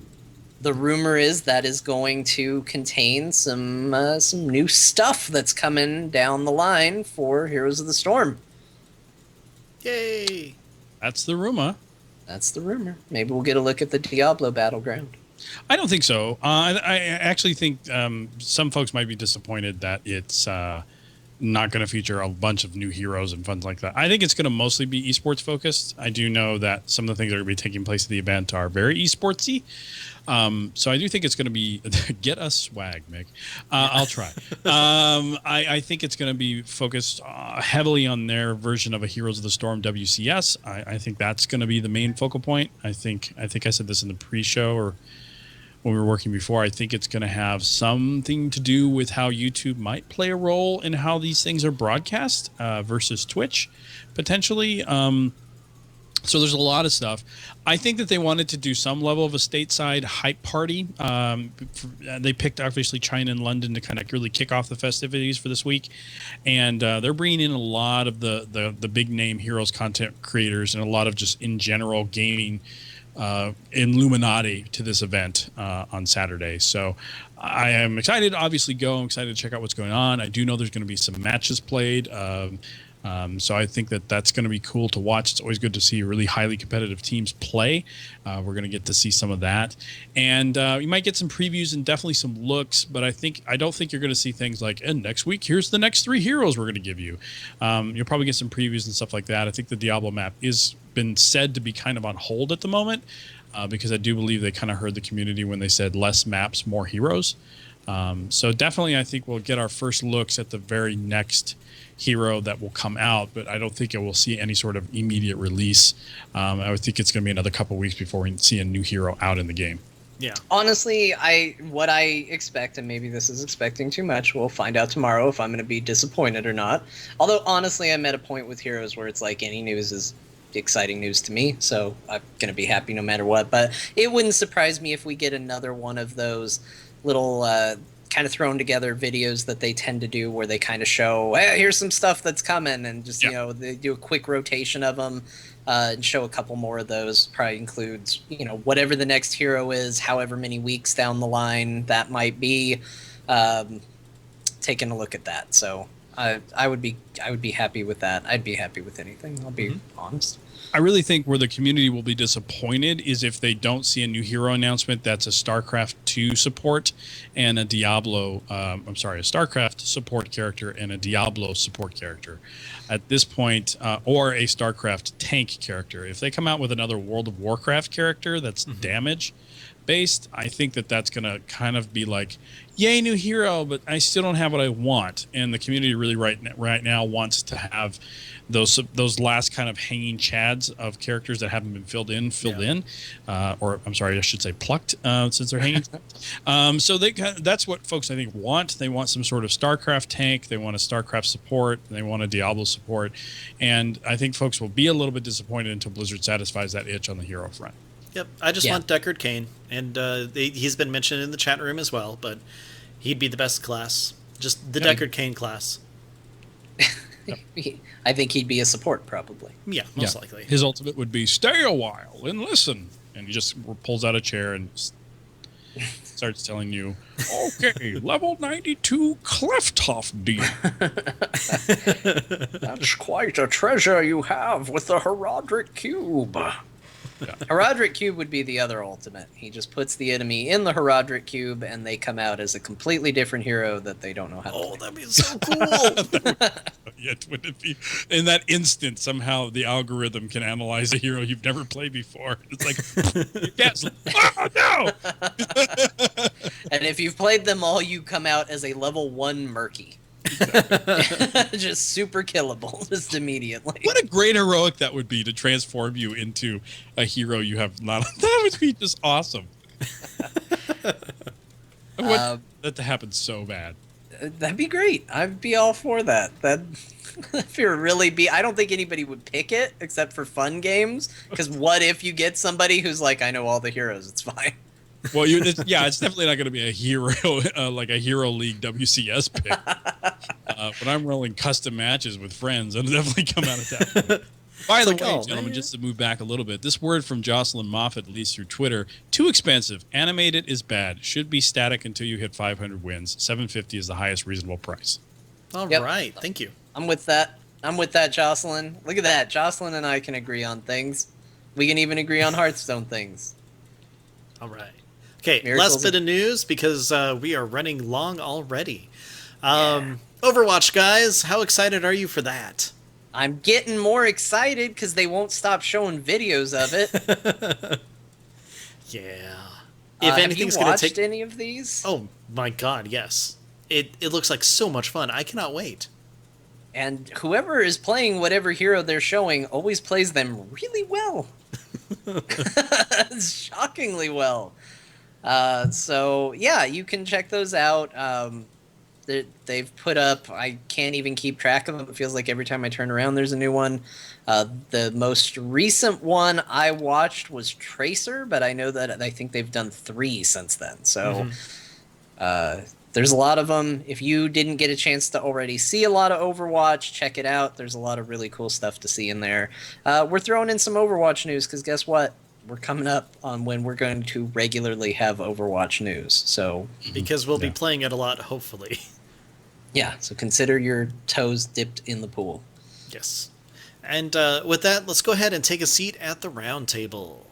the rumor is that is going to contain some new stuff that's coming down the line for Heroes of the Storm. Yay! That's the rumor. That's the rumor. Maybe we'll get a look at the Diablo battleground. I don't think so. I actually think some folks might be disappointed that it's not going to feature a bunch of new heroes and fun like that. I think it's going to mostly be esports focused. I do know that some of the things that are going to be taking place at the event are very esportsy. So I do think it's going to be get us swag, Mick. I'll try. I think it's going to be focused heavily on their version of a Heroes of the Storm WCS. I think that's going to be the main focal point. I think I said this in the pre-show or when we were working before. I think it's going to have something to do with how YouTube might play a role in how these things are broadcast versus Twitch, potentially. So there's a lot of stuff. I think that they wanted to do some level of a stateside hype party. They picked, obviously, China and London to kind of really kick off the festivities for this week. And they're bringing in a lot of the big-name Heroes content creators and a lot of just, in general, gaming Illuminati to this event on Saturday. So I am excited to obviously go. I'm excited to check out what's going on. I do know there's going to be some matches played. So I think that that's going to be cool to watch. It's always good to see really highly competitive teams play. We're going to get to see some of that. And you might get some previews and definitely some looks, but I don't think you're going to see things like, and next week, here's the next 3 heroes we're going to give you. You'll probably get some previews and stuff like that. I think the Diablo map is been said to be kind of on hold at the moment. because I do believe they kind of heard the community when they said less maps, more heroes. So definitely, I think we'll get our first looks at the very next hero that will come out, but I don't think it will see any sort of immediate release. I would think it's going to be another couple weeks before we see a new hero out in the game. Yeah. Honestly, what I expect, and maybe this is expecting too much, we'll find out tomorrow if I'm going to be disappointed or not. Although, honestly, I'm at a point with heroes where it's like any news is exciting news to me, so I'm going to be happy no matter what. But it wouldn't surprise me if we get another one of those little kind of thrown together videos that they tend to do where they kind of show, hey, here's some stuff that's coming, and just, they do a quick rotation of them. And show a couple more of those. Probably includes, whatever the next hero is, however many weeks down the line that might be. Taking a look at that, so I would be happy with that. I'd be happy with anything. I'll be honest. I really think where the community will be disappointed is if they don't see a new hero announcement that's a StarCraft 2 support and a StarCraft support character and a Diablo support character. At this point, or a StarCraft tank character. If they come out with another World of Warcraft character that's damage based, I think that's going to kind of be like, yay, new hero, but I still don't have what I want. And the community really right now wants to have those last kind of hanging chads of characters that haven't been filled in, or I'm sorry, I should say plucked, since they're hanging. So that's what folks I think want. They want some sort of StarCraft tank. They want a StarCraft support. They want a Diablo support. And I think folks will be a little bit disappointed until Blizzard satisfies that itch on the hero front. Yep, I just want Deckard Cain, and he's been mentioned in the chat room as well, but he'd be the best class. Just the Deckard Cain class. I think he'd be a support, probably. Yeah, most likely. His ultimate would be, stay a while and listen. And he just pulls out a chair and starts telling you, okay, level 92 Cleftoff deal. That's quite a treasure you have with the Herodric Cube. Yeah. Herodric Cube would be the other ultimate. He just puts the enemy in the Herodric Cube, and they come out as a completely different hero that they don't know how to play. That'd be so cool! Wouldn't it be? In that instant, somehow the algorithm can analyze a hero you've never played before. It's like, yes, oh no! And if you've played them all, you come out as a level 1 Murky. Just super killable, just immediately. What a great heroic that would be to transform you into a hero you have not. That would be just awesome. I want that to happen so bad. That'd be great. I'd be all for that. If you're really I don't think anybody would pick it except for fun games. Because what if you get somebody who's like, I know all the heroes, it's fine. Well, it's definitely not going to be a hero, like a Hero League WCS pick. When I'm rolling custom matches with friends, I'll definitely come out of that. By the way, gentlemen, just to move back a little bit, this word from Jocelyn Moffat, at least through Twitter, too expensive. Animated is bad. Should be static until you hit 500 wins. $750 is the highest reasonable price. All right. Thank you. I'm with that, Jocelyn. Look at that. Jocelyn and I can agree on things. We can even agree on Hearthstone things. All right. Okay, Miracles last bit of news because we are running long already. Overwatch, guys, how excited are you for that? I'm getting more excited because they won't stop showing videos of it. Yeah. If anything's going to take any of these? Oh my God, yes. It looks like so much fun. I cannot wait. And whoever is playing whatever hero they're showing always plays them really well. Shockingly well. So yeah, you can check those out. They've put up, I can't even keep track of them. It feels like every time I turn around there's a new one. The most recent one I watched was Tracer, but I know that I think they've done 3 since then. So there's a lot of them. If you didn't get a chance to already see a lot of Overwatch, check it out. There's a lot of really cool stuff to see in there. We're throwing in some Overwatch news because guess what? We're coming up on when we're going to regularly have Overwatch news. So because we'll be playing it a lot, hopefully. Yeah, so consider your toes dipped in the pool. Yes. And with that, let's go ahead and take a seat at the round table.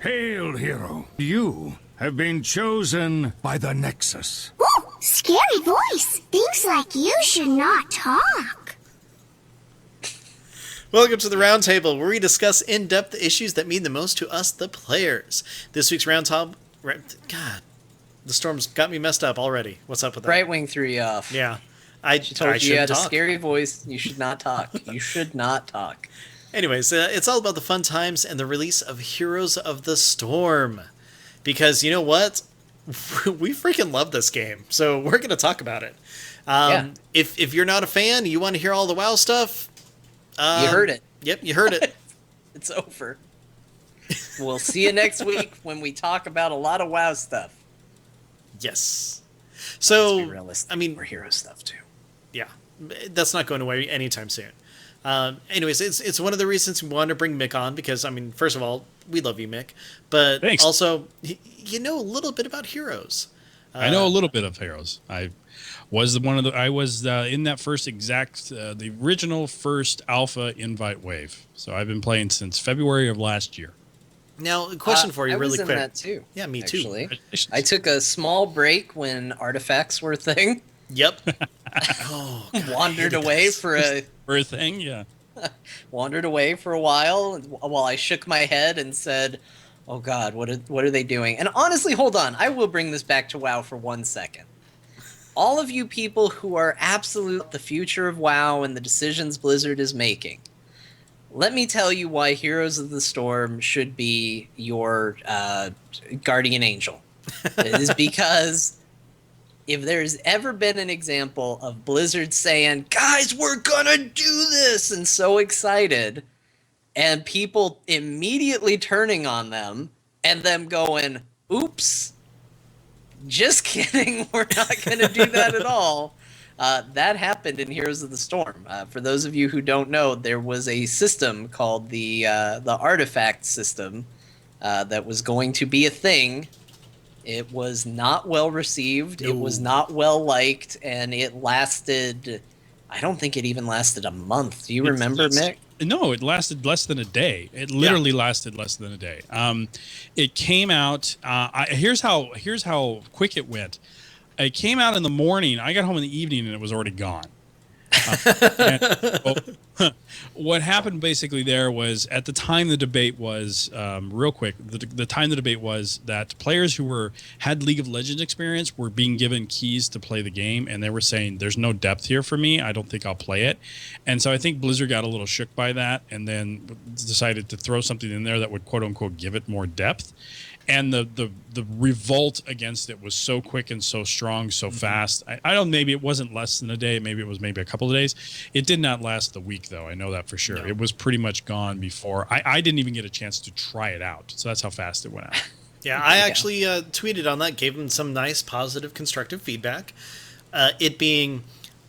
Hail, hero. You have been chosen by the Nexus. Ooh, scary voice. Things like you should not talk. Welcome to the Roundtable, where we discuss in-depth the issues that mean the most to us, the players. This week's Roundtable... God, the storm's got me messed up already. What's up with that? Brightwing threw you off. Yeah. She told you had a talk. scary voice. You should not talk. You should not talk. Anyways, it's all about the fun times and the release of Heroes of the Storm. Because, you know what? We freaking love this game, so we're going to talk about it. If you're not a fan, you want to hear all the WoW stuff... you heard it. Yep, you heard it. It's over. We'll see you next week when we talk about a lot of WoW stuff. Yes. So, Let's be realistic. I mean... We're hero stuff, too. Yeah, that's not going away anytime soon. Anyways, it's one of the reasons we wanted to bring Mick on because, I mean, first of all, we love you, Mick, but Thanks. Also, you know a little bit about Heroes. I know a little bit of Heroes. I was in that first the original first alpha invite wave. So I've been playing since February of last year. Now, a question for you, really quick. I was in that too. Yeah, me actually. too. I took a small break when artifacts were a thing. Yep. Oh, God, Wandered away for a thing, yeah. Wandered away for a while I shook my head and said, "Oh God, what are they doing?" And honestly, hold on, I will bring this back to WoW for 1 second. All of you people who are absolute the future of WoW and the decisions Blizzard is making, let me tell you why Heroes of the Storm should be your guardian angel. It is because if there's ever been an example of Blizzard saying, "Guys, we're gonna do this," and so excited, and people immediately turning on them, and them going, "Oops, just kidding, we're not gonna do that at all," that happened in Heroes of the Storm. For those of you who don't know, there was a system called the Artifact system that was going to be a thing. It was not well received. It was not well liked, and it lasted. I don't think it even lasted a month. Do you remember, Mick? No, it lasted less than a day. It literally lasted less than a day. It came out. Here's how quick it went. It came out in the morning. I got home in the evening, and it was already gone. What happened basically there was at the time the debate was real quick. The time the debate was that players who had League of Legends experience were being given keys to play the game, and they were saying, "There's no depth here for me. I don't think I'll play it." And so I think Blizzard got a little shook by that, and then decided to throw something in there that would quote unquote give it more depth. And the revolt against it was so quick and so strong, so fast. I don't. Maybe it wasn't less than a day. Maybe it was maybe a couple of days. It did not last the week, though. I know that for sure. No. It was pretty much gone before. I didn't even get a chance to try it out. So that's how fast it went out. Yeah, I actually tweeted on that, gave them some nice, positive, constructive feedback. It being,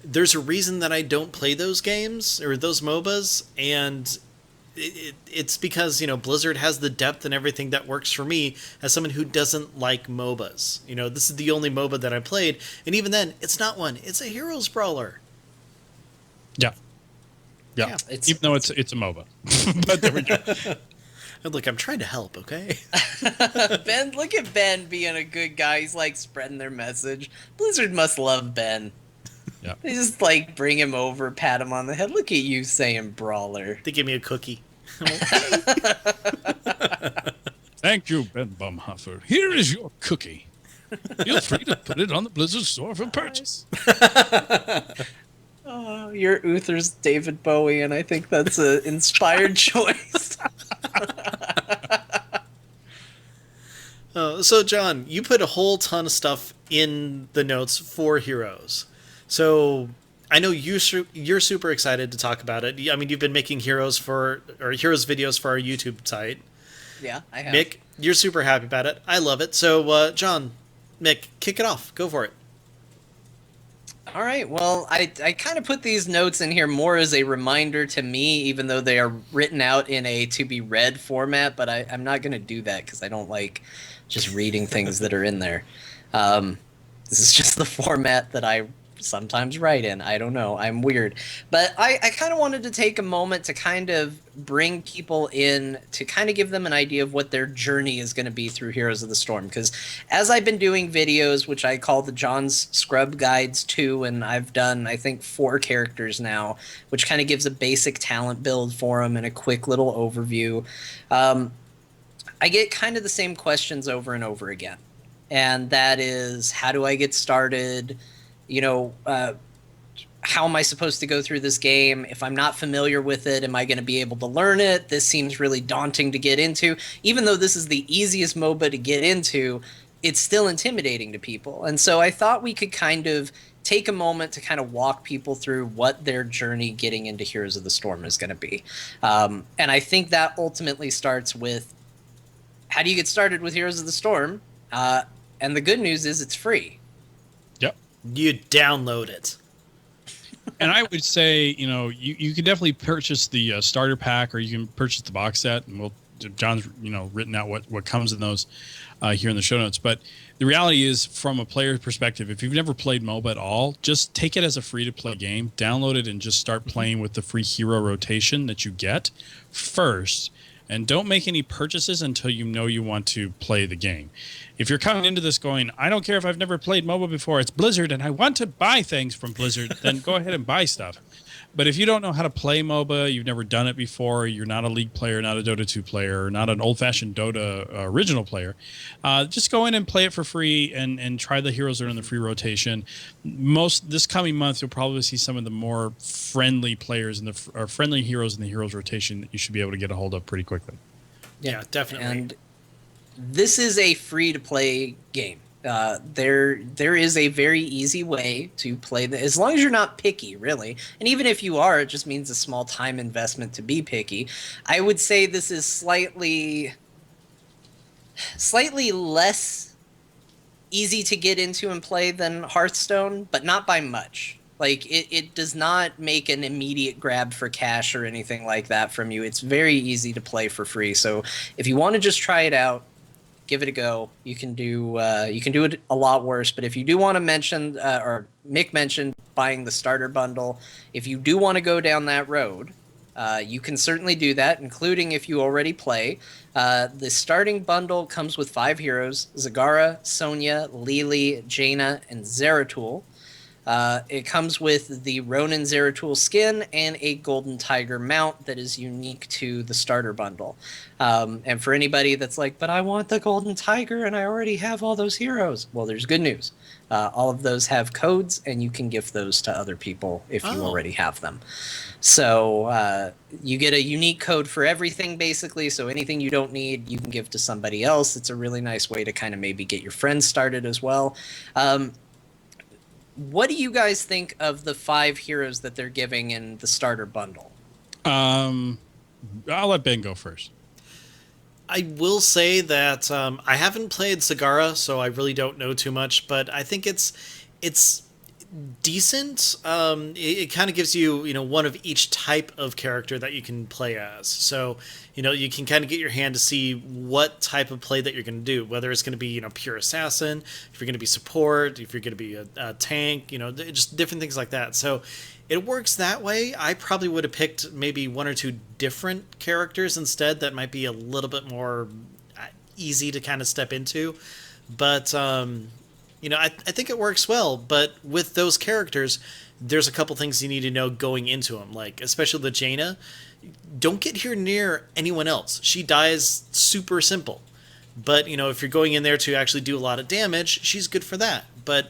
there's a reason that I don't play those games or those MOBAs, and it's because, you know, Blizzard has the depth and everything that works for me as someone who doesn't like MOBAs. You know, this is the only MOBA that I played, and even then, it's not one. It's a Heroes Brawler. Yeah. Even though it's a MOBA. But there we go. Look, I'm trying to help, okay? Ben, look at Ben being a good guy. He's like spreading their message. Blizzard must love Ben. Yeah. They just like bring him over, pat him on the head. Look at you saying brawler. They give me a cookie. Thank you, Ben Bumhuffer. Here is your cookie. Feel free to put it on the Blizzard store for purchase. Oh, you're Uther's David Bowie, and I think that's an inspired choice. So, John, you put a whole ton of stuff in the notes for Heroes. So I know you're super excited to talk about it. I mean, you've been making Heroes videos for our YouTube site. Yeah, I have. Mick, you're super happy about it. I love it. So, John, Mick, kick it off. Go for it. All right. Well, I kind of put these notes in here more as a reminder to me, even though they are written out in a to-be-read format, but I'm not going to do that because I don't like just reading things that are in there. This is just the format that I sometimes write in. I don't know. I'm weird. But I kind of wanted to take a moment to kind of bring people in to kind of give them an idea of what their journey is going to be through Heroes of the Storm. Because as I've been doing videos, which I call the John's Scrub Guides 2, and I've done, I think, 4 characters now, which kind of gives a basic talent build for them and a quick little overview. I get kind of the same questions over and over again. And that is, how do I get started? How am I supposed to go through this game? If I'm not familiar with it, am I going to be able to learn it? This seems really daunting to get into. Even though this is the easiest MOBA to get into, it's still intimidating to people. And so I thought we could kind of take a moment to kind of walk people through what their journey getting into Heroes of the Storm is going to be. And I think that ultimately starts with, how do you get started with Heroes of the Storm? And the good news is it's free. Yep. You download it. And I would say, you can definitely purchase the starter pack, or you can purchase the box set, and John's, written out what comes in those here in the show notes. But the reality is, from a player perspective, if you've never played MOBA at all, just take it as a free-to-play game, download it, and just start playing with the free hero rotation that you get first. And don't make any purchases until you know you want to play the game. If you're coming into this going, I don't care if I've never played MOBA before, it's Blizzard and I want to buy things from Blizzard, then go ahead and buy stuff. But if you don't know how to play MOBA, you've never done it before, you're not a League player, not a Dota 2 player, not an old-fashioned Dota original player, just go in and play it for free and try the heroes that are in the free rotation. This coming month, you'll probably see some of the more friendly players or friendly heroes in the heroes rotation that you should be able to get a hold of pretty quickly. Yeah, definitely. And this is a free-to-play game. There is a very easy way to play as long as you're not picky, really. And even if you are, it just means a small time investment to be picky. I would say this is slightly less easy to get into and play than Hearthstone, but not by much. Like, it does not make an immediate grab for cash or anything like that from you. It's very easy to play for free. So if you want to just try it out, give it a go. You can do it a lot worse. But if you do want to mention, or Mick mentioned buying the starter bundle, if you do want to go down that road, you can certainly do that, including if you already play. The starting bundle comes with 5 heroes: Zagara, Sonya, Lili, Jaina, and Zeratul. It comes with the Ronin Zeratul skin and a Golden Tiger mount that is unique to the starter bundle. And for anybody that's like, but I want the Golden Tiger and I already have all those heroes. Well, there's good news. All of those have codes, and you can gift those to other people if you already have them. So you get a unique code for everything, basically. So anything you don't need, you can give to somebody else. It's a really nice way to kind of maybe get your friends started as well. What do you guys think of the 5 heroes that they're giving in the starter bundle? I'll let Ben go first. I will say that I haven't played Zagara, so I really don't know too much, but I think it's decent. It kind of gives you, one of each type of character that you can play as. So, you can kind of get your hand to see what type of play that you're going to do, whether it's going to be, pure assassin, if you're going to be support, if you're going to be a tank, just different things like that. So it works that way. I probably would have picked maybe 1 or 2 different characters instead that might be a little bit more easy to kind of step into. But, I think it works well. But with those characters, there's a couple things you need to know going into them, like especially the Jaina. Don't get here near anyone else. She dies super simple. But, if you're going in there to actually do a lot of damage, she's good for that. But,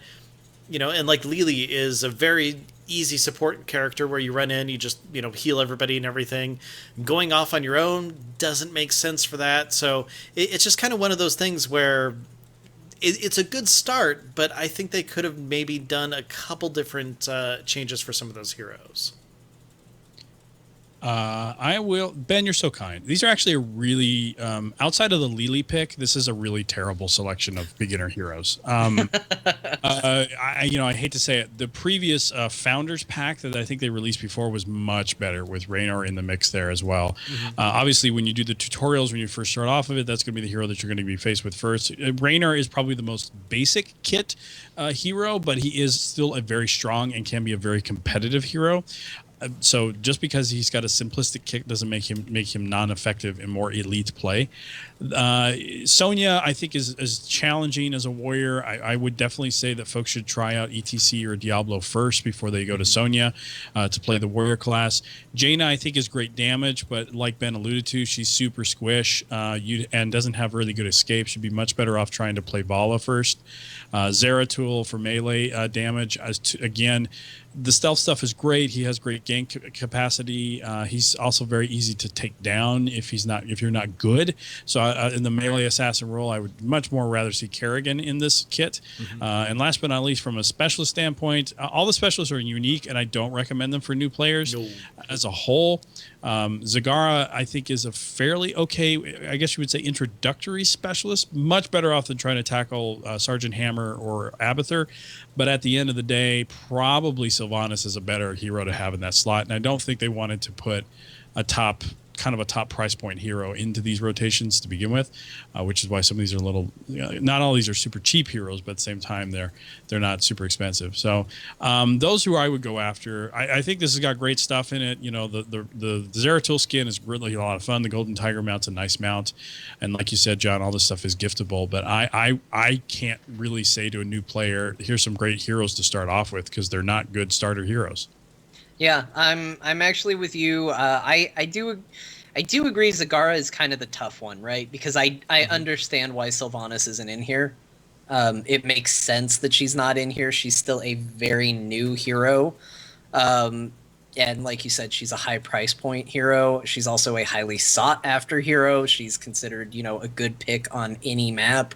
and like Lili is a very easy support character where you run in, you just, heal everybody and everything. Going off on your own doesn't make sense for that. So it's just kind of one of those things where it's a good start, but I think they could have maybe done a couple different changes for some of those heroes. I will. Ben, you're so kind. These are actually a really, outside of the Lily pick, this is a really terrible selection of beginner heroes. I hate to say it. The previous Founders pack that I think they released before was much better with Raynor in the mix there as well. Obviously, when you do the tutorials, when you first start off of it, that's going to be the hero that you're going to be faced with first. Raynor is probably the most basic kit hero, but he is still a very strong and can be a very competitive hero. So just because he's got a simplistic kick doesn't make him non-effective in more elite play. Sonya, I think, is challenging as a warrior. I would definitely say that folks should try out ETC or Diablo first before they go to Sonya to play the warrior class. Jaina, I think, is great damage, but like Ben alluded to, she's super squish and doesn't have really good escape. She'd be much better off trying to play Vala first. Zeratul for melee damage. Again, the stealth stuff is great. He has great gank capacity. He's also very easy to take down if you're not good. So in the melee assassin role, I would much more rather see Kerrigan in this kit. And last but not least, from a specialist standpoint, all the specialists are unique, and I don't recommend them for new players. As a whole. Zagara, I think, is a fairly okay, I guess you would say, introductory specialist. Much better off than trying to tackle Sergeant Hammer or Abathur. But at the end of the day, probably Sylvanas is a better hero to have in that slot. And I don't think they wanted to put a top price point hero into these rotations to begin with, which is why some of these are a little, not all these are super cheap heroes, but at the same time they're not super expensive. So those who I would go after, I think this has got great stuff in it. The Zeratul skin is really a lot of fun. The Golden Tiger mount's a nice mount, and like you said, John, all this stuff is giftable. But I can't really say to a new player, here's some great heroes to start off with, because they're not good starter heroes. Yeah, I'm actually with you. I do agree Zagara is kind of the tough one, right? Because I understand why Sylvanas isn't in here. It makes sense that she's not in here. She's still a very new hero. And like you said, she's a high price point hero. She's also a highly sought after hero. She's considered, a good pick on any map.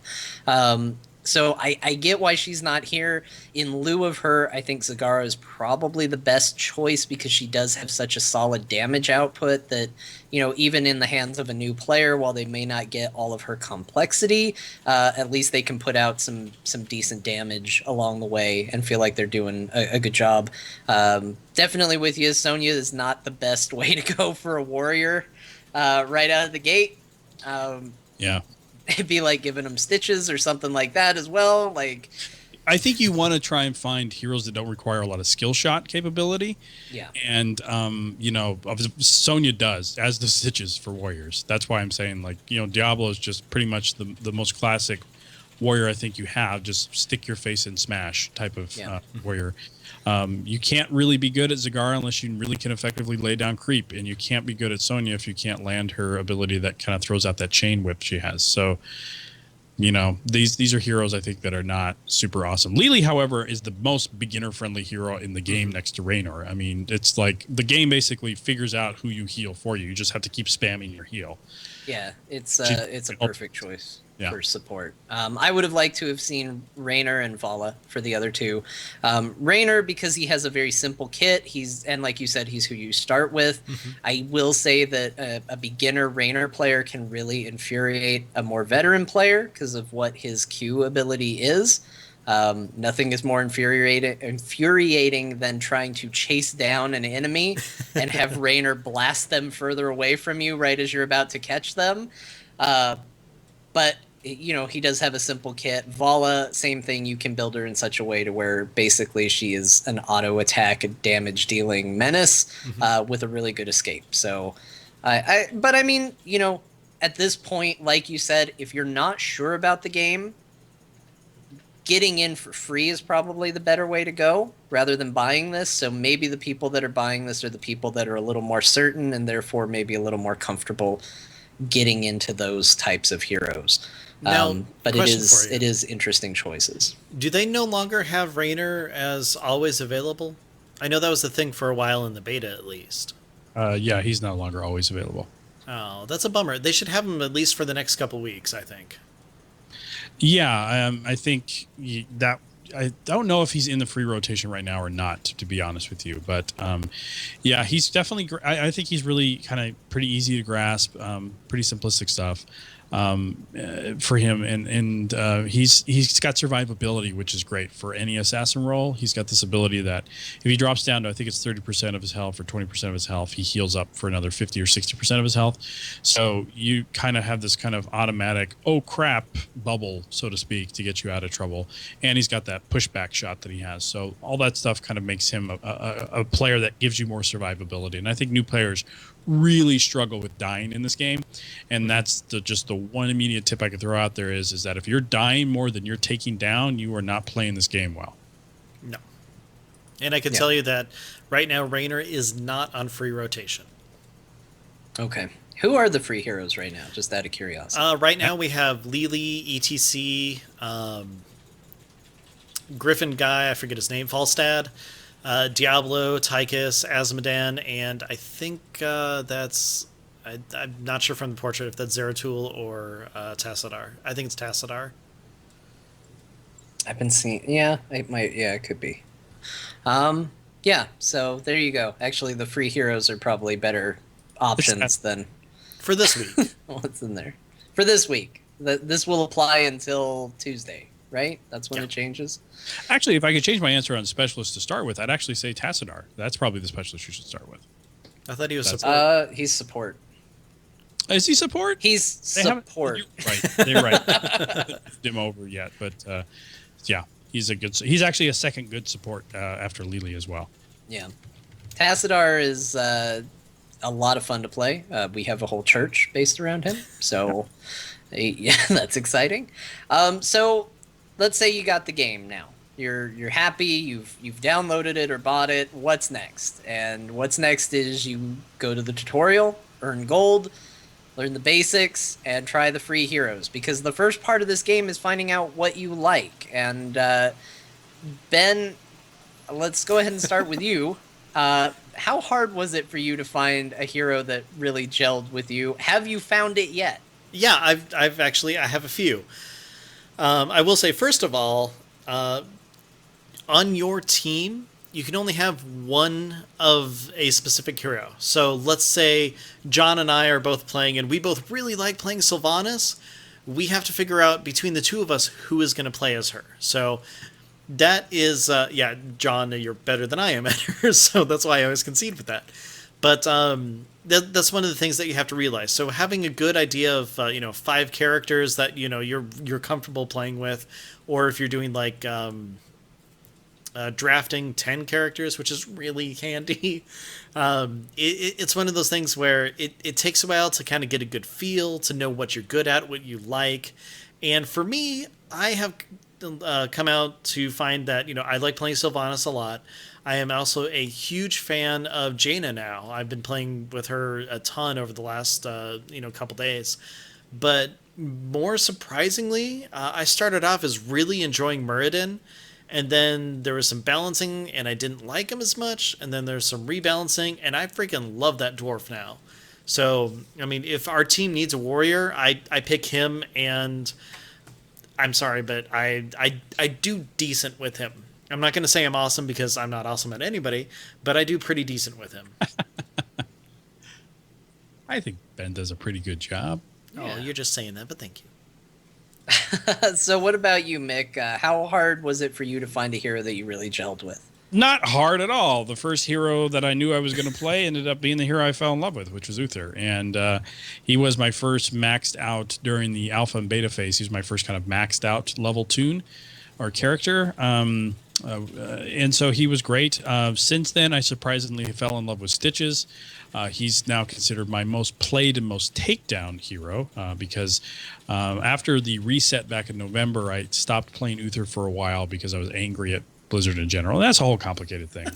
So I get why she's not here. In lieu of her, I think Zagara is probably the best choice because she does have such a solid damage output that, even in the hands of a new player, while they may not get all of her complexity, at least they can put out some decent damage along the way and feel like they're doing a good job. Definitely with you, Sonya is not the best way to go for a warrior right out of the gate. Yeah. It'd be like giving them stitches or something like that as well. Like, I think you want to try and find heroes that don't require a lot of skill shot capability. Yeah. And, Sonya does, as the stitches for warriors. That's why I'm saying, Diablo is just pretty much the most classic warrior I think you have. Just stick your face in smash type of warrior. You can't really be good at Zagara unless you really can effectively lay down creep, and you can't be good at Sonya if you can't land her ability that kind of throws out that chain whip she has. So, these are heroes I think that are not super awesome. Lily, however, is the most beginner-friendly hero in the game next to Raynor. I mean, it's like the game basically figures out who you heal for you. You just have to keep spamming your heal. Yeah, it's a perfect choice. For support. I would have liked to have seen Raynor and Vala for the other two. Raynor, because he has a very simple kit, and like you said, he's who you start with. I will say that a beginner Raynor player can really infuriate a more veteran player because of what his Q ability is. Nothing is more infuriating than trying to chase down an enemy and have Raynor blast them further away from you right as you're about to catch them. But, he does have a simple kit. Vala, same thing. You can build her in such a way to where basically she is an auto attack, damage-dealing menace with a really good escape. So, at this point, like you said, if you're not sure about the game, getting in for free is probably the better way to go rather than buying this. So maybe the people that are buying this are the people that are a little more certain and therefore maybe a little more comfortable getting into those types of heroes. Now, but it is interesting choices. Do they no longer have Raynor as always available? I know that was the thing for a while in the beta, at least. Yeah, he's no longer always available. Oh, that's a bummer. They should have him at least for the next couple weeks, I think. Yeah, I think that I don't know if he's in the free rotation right now or not, to be honest with you. But yeah, he's definitely. I think he's really kind of pretty easy to grasp, pretty simplistic stuff for him, and he's got survivability, which is great for any assassin role. He's got this ability that if he drops down to, I think it's 30% of his health or 20% of his health, he heals up for another 50 or 60% of his health. So you kind of have this kind of automatic, oh crap, bubble, so to speak, to get you out of trouble. And he's got that pushback shot that he has. So all that stuff kind of makes him a player that gives you more survivability. And I think new players really struggle with dying in this game, and that's just the one immediate tip I could throw out there is that if you're dying more than you're taking down, you are not playing this game well. No. And I can tell you that right now Raynor is not on free rotation. Okay. Who are the free heroes right now? Just out of curiosity. Right now we have Lily, ETC, Griffin guy, I forget his name, Falstad, Diablo, Tychus, Azmodan, and I think that's... I'm not sure from the portrait if that's Zeratul or Tassadar. I think it's Tassadar. I've been seeing... Yeah, it might... Yeah, it could be. Yeah, so there you go. Actually, the free heroes are probably better options than... For this week. What's in there? For this week. This will apply until Tuesday, right? That's when it changes? Actually, if I could change my answer on specialist to start with, I'd actually say Tassadar. That's probably the specialist you should start with. I thought he was support. He's support. Is he support? He's support. Right, they're right. Him over yet, but yeah, he's actually a second good support after Lily as well. Yeah, Tassadar is a lot of fun to play. We have a whole church based around him, so yeah, that's exciting. So let's say you got the game now. You're happy. You've downloaded it or bought it. What's next? And what's next is you go to the tutorial, earn gold, learn the basics, and try the free heroes. Because the first part of this game is finding out what you like. And Ben, let's go ahead and start with you. How hard was it for you to find a hero that really gelled with you? Have you found it yet? Yeah, I've actually I have a few. I will say first of all, on your team, you can only have one of a specific hero. So let's say John and I are both playing, and we both really like playing Sylvanas. We have to figure out between the two of us who is going to play as her. So that is, John, you're better than I am at her, so that's why I always concede with that. But that's one of the things that you have to realize. So having a good idea of 5 characters that you're comfortable playing with, or if you're doing like drafting 10 characters, which is really handy. It's one of those things where it takes a while to kind of get a good feel, to know what you're good at, what you like. And for me, I have come out to find that I like playing Sylvanas a lot. I am also a huge fan of Jaina now. I've been playing with her a ton over the last couple days. But more surprisingly, I started off as really enjoying Muradin, and then there was some balancing and I didn't like him as much, and then there's some rebalancing, and I freaking love that dwarf now. So I mean, if our team needs a warrior, I pick him, and I'm sorry, but I do decent with him. I'm not going to say I'm awesome because I'm not awesome at anybody, but I do pretty decent with him. I think Ben does a pretty good job. Oh, you're just saying that, but thank you. So what about you, Mick? How hard was it for you to find a hero that you really gelled with? Not hard at all. The first hero that I knew I was going to play ended up being the hero I fell in love with, which was Uther. And he was my first maxed out during the alpha and beta phase. He was my first kind of maxed out level tune or character. And so he was great. Since then, I surprisingly fell in love with Stitches. He's now considered my most played and most takedown hero because after the reset back in November, I stopped playing Uther for a while because I was angry at Blizzard in general. And that's a whole complicated thing.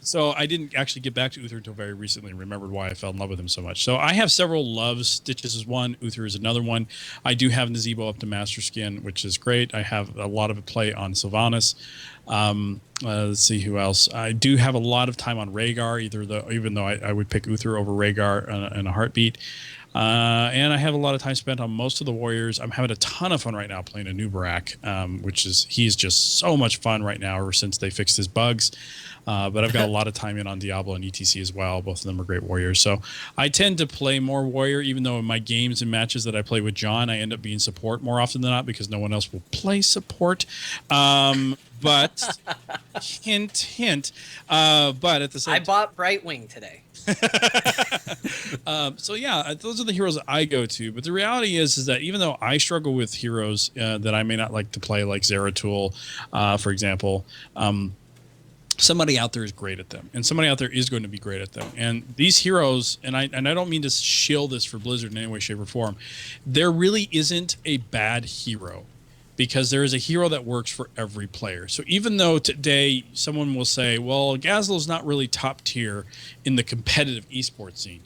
So I didn't actually get back to Uther until very recently and remembered why I fell in love with him so much. So I have several loves. Stitches is one. Uther is another one. I do have Nazebo up to Master Skin, which is great. I have a lot of it play on Sylvanas. Let's see who else. I do have a lot of time on Rhaegar, even though I would pick Uther over Rhaegar in a heartbeat. And I have a lot of time spent on most of the warriors. I'm having a ton of fun right now playing a new Barak, he's just so much fun right now ever since they fixed his bugs. But I've got a lot of time in on Diablo and ETC as well. Both of them are great warriors. So I tend to play more warrior, even though in my games and matches that I play with John, I end up being support more often than not because no one else will play support. But hint, hint. But at the same I bought Brightwing today. So yeah, those are the heroes that I go to. But the reality is that even though I struggle with heroes that I may not like to play, like Zeratul, for example, somebody out there is great at them, and somebody out there is going to be great at them. And these heroes, and I don't mean to shill this for Blizzard in any way, shape, or form, there really isn't a bad hero, because there is a hero that works for every player. So even though today someone will say, well, Gazlo's not really top tier in the competitive esports scene,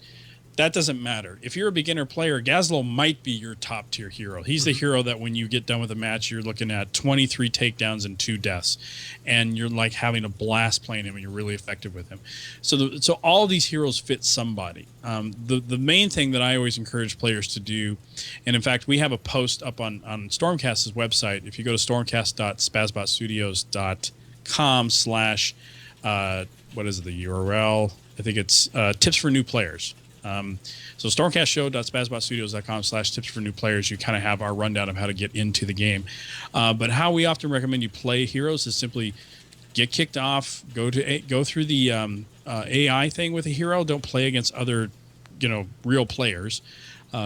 that doesn't matter. If you're a beginner player, Gazlo might be your top tier hero. He's the hero that when you get done with a match, you're looking at 23 takedowns and 2 deaths, and you're like having a blast playing him, and you're really effective with him. So all these heroes fit somebody. The main thing that I always encourage players to do, and in fact, we have a post up on Stormcast's website. If you go to stormcast.spazbotstudios.com / what is it, the URL? I think it's tips for new players. So stormcastshow.spazbotstudios.com / tips for new players. You kind of have our rundown of how to get into the game. But how we often recommend you play heroes is simply get kicked off, go through the AI thing with a hero. Don't play against other, real players.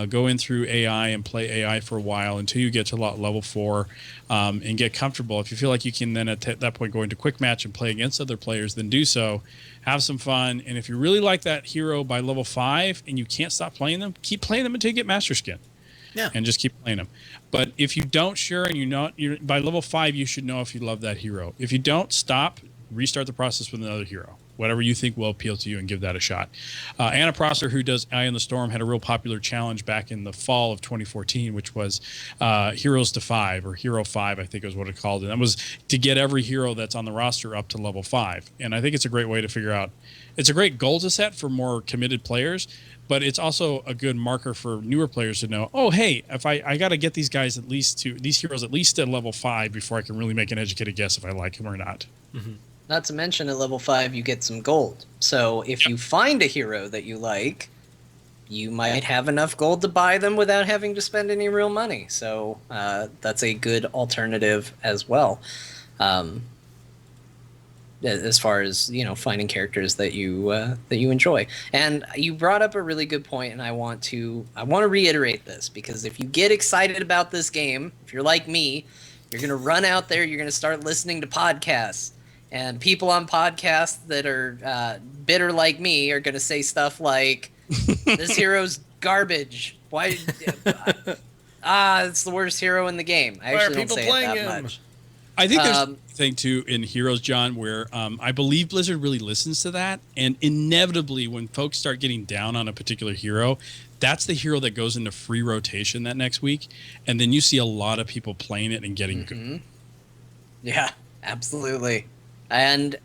Go in through AI and play AI for a while until you get to level 4 and get comfortable. If you feel like you can then at that point go into quick match and play against other players, then do so. Have some fun. And if you really like that hero by level 5 and you can't stop playing them, keep playing them until you get Master Skin. Yeah. And just keep playing them. But if you don't, you're by level 5, you should know if you love that hero. If you don't, stop, restart the process with another hero. Whatever you think will appeal to you, and give that a shot. Anna Prosser, who does Eye in the Storm, had a real popular challenge back in the fall of 2014, which was Heroes to 5, or Hero 5, I think is what it called. And that was to get every hero that's on the roster up to level 5. And I think it's a great way to figure out. It's a great goal to set for more committed players, but it's also a good marker for newer players to know, oh, hey, if I got to get these heroes at least at level 5 before I can really make an educated guess if I like them or not. Mm-hmm. Not to mention, at level 5, you get some gold. So if you find a hero that you like, you might have enough gold to buy them without having to spend any real money. So that's a good alternative as well. As far as finding characters that you enjoy. And you brought up a really good point, and I want to reiterate this, because if you get excited about this game, if you're like me, you're going to run out there, you're going to start listening to podcasts. And people on podcasts that are bitter like me are going to say stuff like, this hero's garbage. Why? It's the worst hero in the game. I actually don't say it that much. I think there's a thing, too, in Heroes, John, where I believe Blizzard really listens to that. And inevitably, when folks start getting down on a particular hero, that's the hero that goes into free rotation that next week. And then you see a lot of people playing it and getting good. Yeah, absolutely. But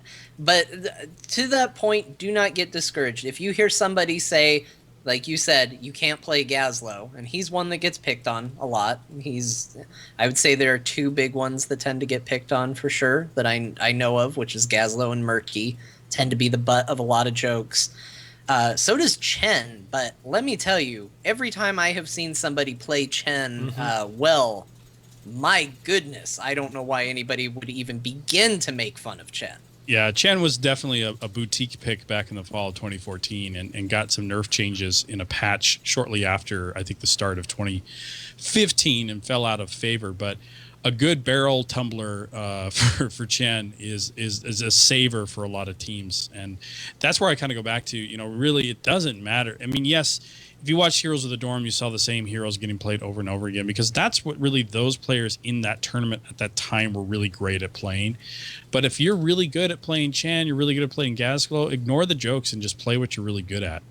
to that point, do not get discouraged. If you hear somebody say, like you said, you can't play Gazlo, and he's one that gets picked on a lot. I would say there are 2 big ones that tend to get picked on for sure that I know of, which is Gazlo and Murky, tend to be the butt of a lot of jokes. So does Chen, but let me tell you, every time I have seen somebody play Chen well, my goodness, I don't know why anybody would even begin to make fun of Chen. Yeah, Chen was definitely a boutique pick back in the fall of 2014 and got some nerf changes in a patch shortly after, I think, the start of 2015 and fell out of favor. But a good barrel tumbler for Chen is a saver for a lot of teams. And that's where I kind of go back to, really it doesn't matter. I mean, yes, if you watch Heroes of the Dorm, you saw the same heroes getting played over and over again, because that's what really those players in that tournament at that time were really great at playing. But if you're really good at playing Chen, you're really good at playing Gazlo, ignore the jokes and just play what you're really good at.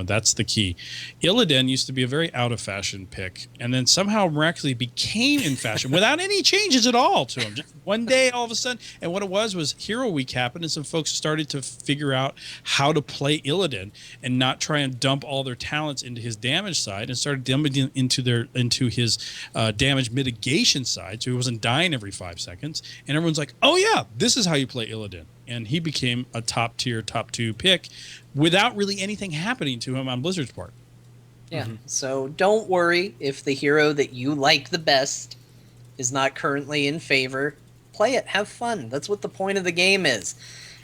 That's the key. Illidan used to be a very out-of-fashion pick, and then somehow miraculously became in fashion without any changes at all to him. Just one day, all of a sudden, and what it was Hero Week happened, and some folks started to figure out how to play Illidan and not try and dump all their talents into his damage side and started dumping into his damage mitigation side, so he wasn't dying every 5 seconds. And everyone's like, "Oh yeah, this is how you play Illidan." And he became a top 2 pick without really anything happening to him on Blizzard's part. Yeah. So don't worry if the hero that you like the best is not currently in favor. Play it, have fun. That's what the point of the game is.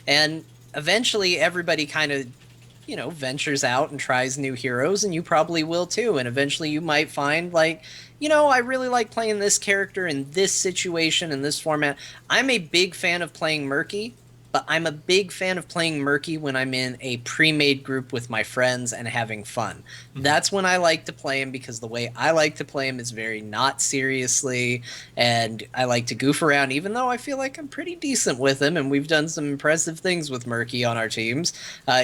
And eventually everybody kind of, ventures out and tries new heroes, and you probably will too. And eventually you might find like, I really like playing this character in this situation, in this format. I'm a big fan of playing Murky, but I'm a big fan of playing Murky when I'm in a pre-made group with my friends and having fun. That's when I like to play him, because the way I like to play him is very not seriously, and I like to goof around, even though I feel like I'm pretty decent with him, and we've done some impressive things with Murky on our teams,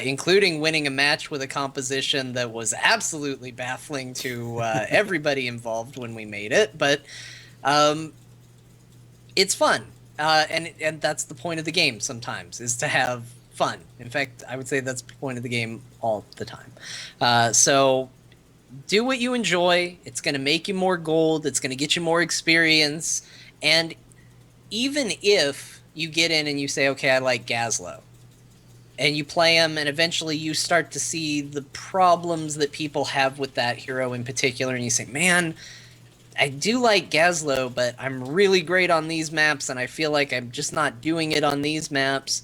including winning a match with a composition that was absolutely baffling to everybody involved when we made it, but it's fun. And that's the point of the game sometimes, is to have fun. In fact, I would say that's the point of the game all the time. So do what you enjoy. It's going to make you more gold. It's going to get you more experience. And even if you get in and you say, okay, I like Gazlo, and you play him, and eventually you start to see the problems that people have with that hero in particular, and you say, man, I do like Gazlo, but I'm really great on these maps, and I feel like I'm just not doing it on these maps.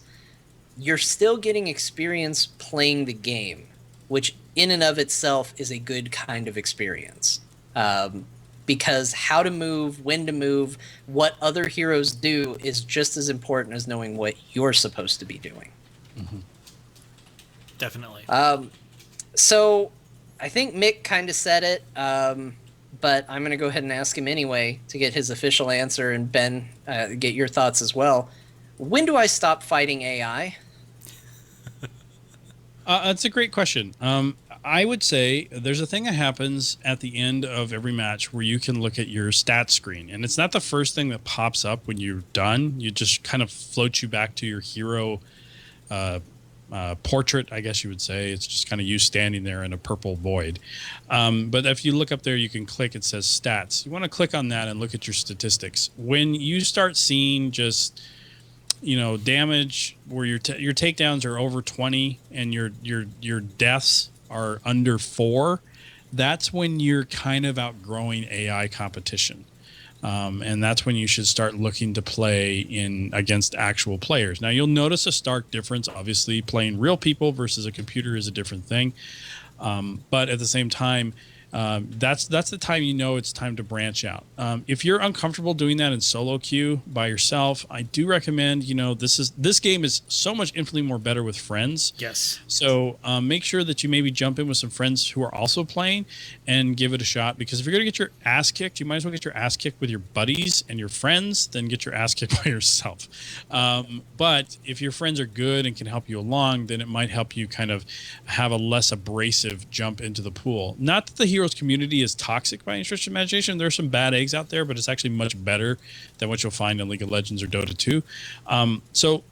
You're still getting experience playing the game, which in and of itself is a good kind of experience. Because how to move, when to move, what other heroes do is just as important as knowing what you're supposed to be doing. Definitely. So I think Mick kind of said it, but I'm going to go ahead and ask him anyway to get his official answer, and Ben, get your thoughts as well. When do I stop fighting AI? That's a great question. I would say there's a thing that happens at the end of every match where you can look at your stats screen, and it's not the first thing that pops up when you're done. You just kind of float you back to your hero portrait, I guess you would say. It's just kind of you standing there in a purple void. But if you look up there, you can click, it says stats. You want to click on that and look at your statistics. When you start seeing just, damage where your takedowns are over 20 and your deaths are under 4, that's when you're kind of outgrowing AI competition. And that's when you should start looking to play in against actual players. Now, you'll notice a stark difference. Obviously, playing real people versus a computer is a different thing. But at the same time, that's the time it's time to branch out. If you're uncomfortable doing that in solo queue by yourself, I do recommend, this game is so much infinitely more better with friends. Yes. So make sure that you maybe jump in with some friends who are also playing and give it a shot, because if you're going to get your ass kicked, you might as well get your ass kicked with your buddies and your friends than get your ass kicked by yourself. But if your friends are good and can help you along, then it might help you kind of have a less abrasive jump into the pool. Not that the Heroes community is toxic by any stretch of imagination. There's some bad eggs out there, but it's actually much better than what you'll find in League of Legends or Dota 2. So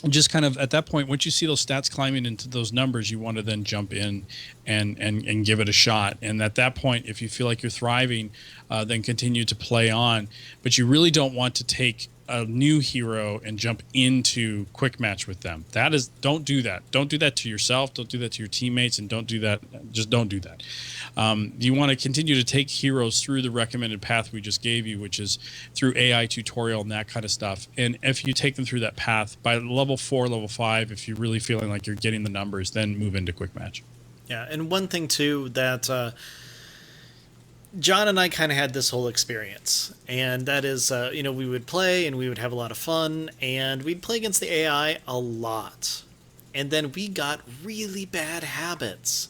just kind of at that point, once you see those stats climbing into those numbers, you want to then jump in and give it a shot. And at that point, if you feel like you're thriving, then continue to play on. But you really don't want to take a new hero and jump into quick match with them. Don't do that. Don't do that to yourself. Don't do that to your teammates, and don't do that. Just don't do that. You want to continue to take heroes through the recommended path we just gave you, which is through AI tutorial and that kind of stuff. And if you take them through that path by level 4, level 5, if you're really feeling like you're getting the numbers, then move into quick match. Yeah, and one thing too that John and I kind of had this whole experience, and that is, we would play and we would have a lot of fun, and we'd play against the AI a lot, and then we got really bad habits.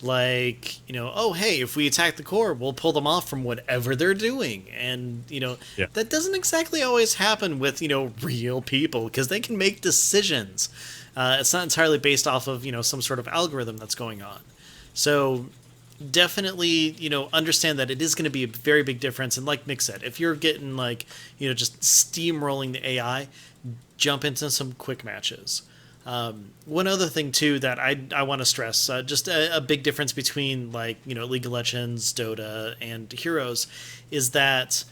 Like, oh, hey, if we attack the core, we'll pull them off from whatever they're doing. And, that doesn't exactly always happen with, real people, because they can make decisions. It's not entirely based off of, some sort of algorithm that's going on. So definitely, understand that it is going to be a very big difference. And like Mick said, if you're getting just steamrolling the AI, jump into some quick matches. One other thing too that I want to stress, just a big difference between League of Legends, Dota, and Heroes, is that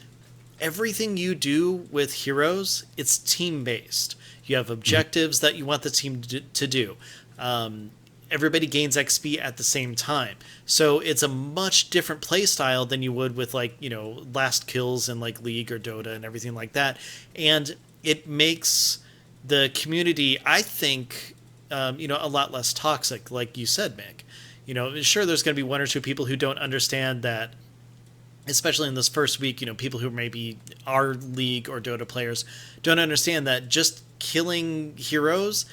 everything you do with Heroes, it's team based. You have objectives that you want the team to do. Everybody gains XP at the same time, so it's a much different play style than you would with last kills in League or Dota and everything like that, and it makes the community, I think, a lot less toxic, like you said, Mick. Sure, there's going to be one or two people who don't understand that, especially in this first week, people who maybe are League or Dota players don't understand that just killing heroes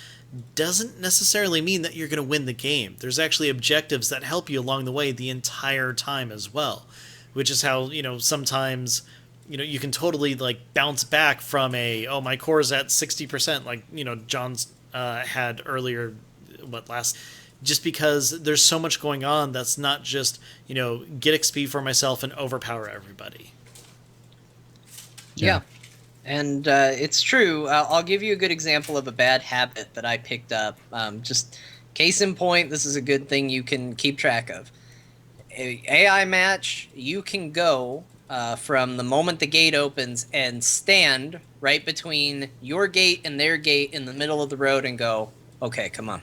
doesn't necessarily mean that you're going to win the game. There's actually objectives that help you along the way the entire time as well, which is how, sometimes, you can totally bounce back from my core is at 60%, John's had earlier, just because there's so much going on that's not just, get XP for myself and overpower everybody. Yeah. And it's true. I'll give you a good example of a bad habit that I picked up. Just case in point, this is a good thing you can keep track of. AI match, you can go from the moment the gate opens and stand right between your gate and their gate in the middle of the road and go, okay, come on.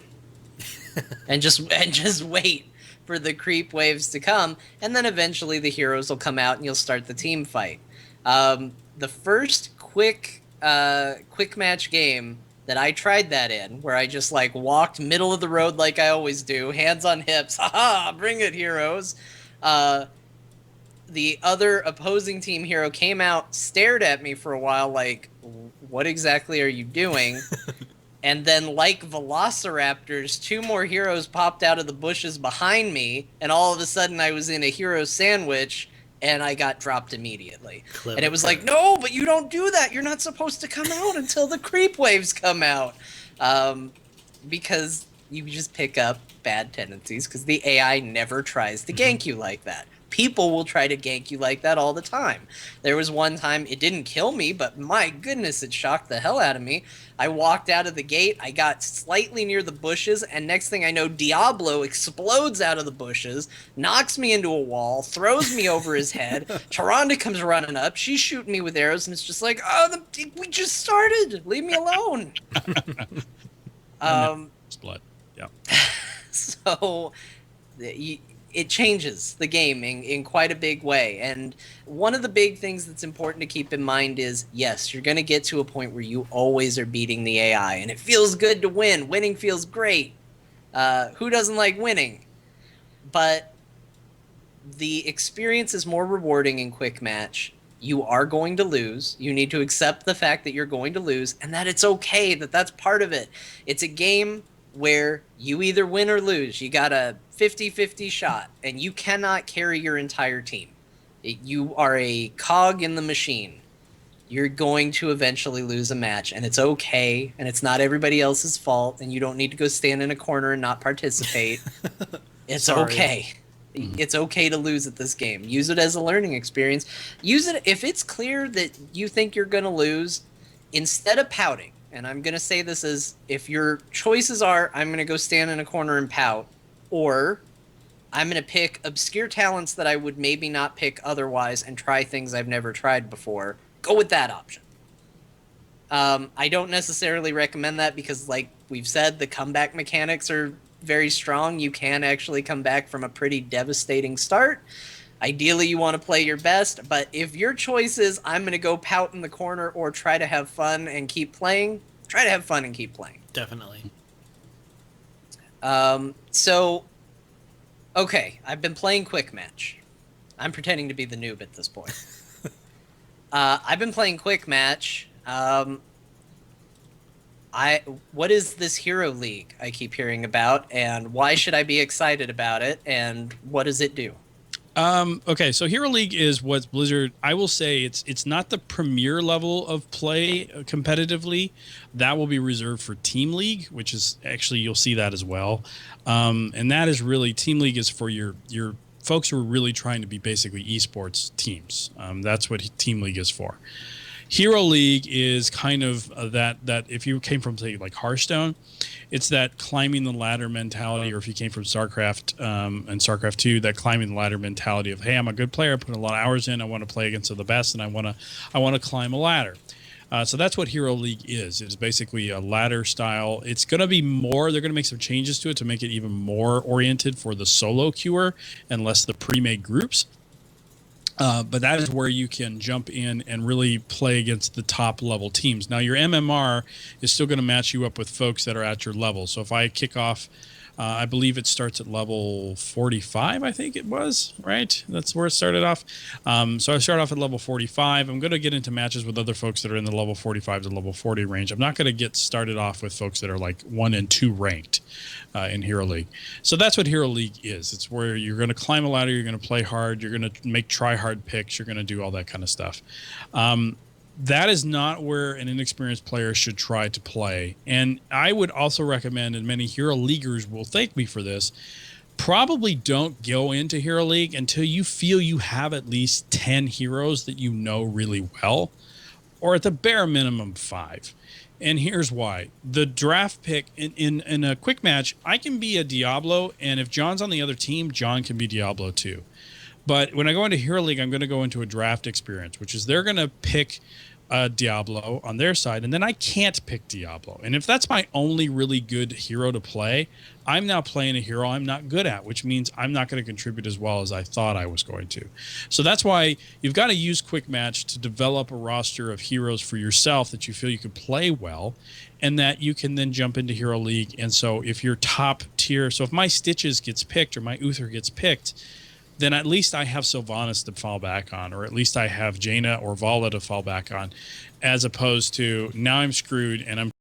and just wait for the creep waves to come, and then eventually the heroes will come out and you'll start the team fight. The first quick match game that I tried that in, where I just walked middle of the road like I always do, hands on hips, haha, bring it, heroes. The other opposing team hero came out, stared at me for a while, what exactly are you doing? And then, like velociraptors, two more heroes popped out of the bushes behind me, and all of a sudden I was in a hero sandwich, and I got dropped immediately. Clever. And it was no, but you don't do that. You're not supposed to come out until the creep waves come out. Because you just pick up bad tendencies, because the AI never tries to gank you like that. People will try to gank you like that all the time. There was one time, it didn't kill me, but my goodness, it shocked the hell out of me. I walked out of the gate, I got slightly near the bushes, and next thing I know, Diablo explodes out of the bushes, knocks me into a wall, throws me over his head. Taronda comes running up, she's shooting me with arrows, and it's just we just started, leave me alone. Blood. Yeah. So, it changes the game in quite a big way. And one of the big things that's important to keep in mind is, yes, you're going to get to a point where you always are beating the AI, and it feels good to win. Winning feels great. Who doesn't like winning? But the experience is more rewarding in quick match. You are going to lose. You need to accept the fact that you're going to lose, and that it's okay, that's part of it. It's a game where you either win or lose. You got a 50-50 shot, and you cannot carry your entire team. You are a cog in the machine. You're going to eventually lose a match, and it's okay, and it's not everybody else's fault, and you don't need to go stand in a corner and not participate. It's okay. It's okay to lose at this game. Use it as a learning experience. Use it if it's clear that you think you're going to lose, instead of pouting. And I'm going to say this as, if your choices are, I'm going to go stand in a corner and pout, or I'm going to pick obscure talents that I would maybe not pick otherwise and try things I've never tried before, go with that option. I don't necessarily recommend that because, like we've said, the comeback mechanics are very strong. You can actually come back from a pretty devastating start. Ideally, you want to play your best, but if your choice is, I'm going to go pout in the corner or try to have fun and keep playing, try to have fun and keep playing. Definitely. So, okay, I've been playing Quick Match. I'm pretending to be the noob at this point. I've been playing Quick Match. What is this Hero League I keep hearing about, and why should I be excited about it, and what does it do? Okay, so Hero League is what Blizzard, I will say it's not the premier level of play competitively. That will be reserved for Team League, which is actually, you'll see that as well. And that is really, Team League is for your folks who are really trying to be basically esports teams. That's what Team League is for. Hero League is kind of that if you came from, say, like Hearthstone, it's that climbing the ladder mentality, or if you came from StarCraft and StarCraft 2, that climbing the ladder mentality of, hey, I'm a good player, I put a lot of hours in, I want to play against the best, and I want to climb a ladder. So that's what Hero League is. It's basically a ladder style. It's going to be more, they're going to make some changes to it to make it even more oriented for the solo queuer and less the pre-made groups. But that is where you can jump in and really play against the top level teams. Now, your MMR is still going to match you up with folks that are at your level. So if I kick off, I believe it starts at level 45, I think it was, right? That's where it started off. So I start off at level 45. I'm going to get into matches with other folks that are in the level 45 to level 40 range. I'm not going to get started off with folks that are like 1 and 2 ranked in Hero League. So that's what Hero League is. It's where you're going to climb a ladder, you're going to play hard, you're going to make try-hard picks, you're going to do all that kind of stuff. That is not where an inexperienced player should try to play. And I would also recommend, and many Hero Leaguers will thank me for this, probably don't go into Hero League until you feel you have at least 10 heroes that you know really well, or at the bare minimum 5. And here's why. The draft pick in a quick match, I can be a Diablo, and if John's on the other team, John can be Diablo too. But when I go into Hero League, I'm going to go into a draft experience, which is they're going to pick Diablo on their side, and then I can't pick Diablo. And if that's my only really good hero to play, I'm now playing a hero I'm not good at, which means I'm not going to contribute as well as I thought I was going to. So that's why you've got to use Quick Match to develop a roster of heroes for yourself that you feel you could play well, and that you can then jump into Hero League. And so if your top tier, so if my Stitches gets picked or my Uther gets picked, then at least I have Sylvanas to fall back on, or at least I have Jaina or Vala to fall back on, as opposed to now I'm screwed and I'm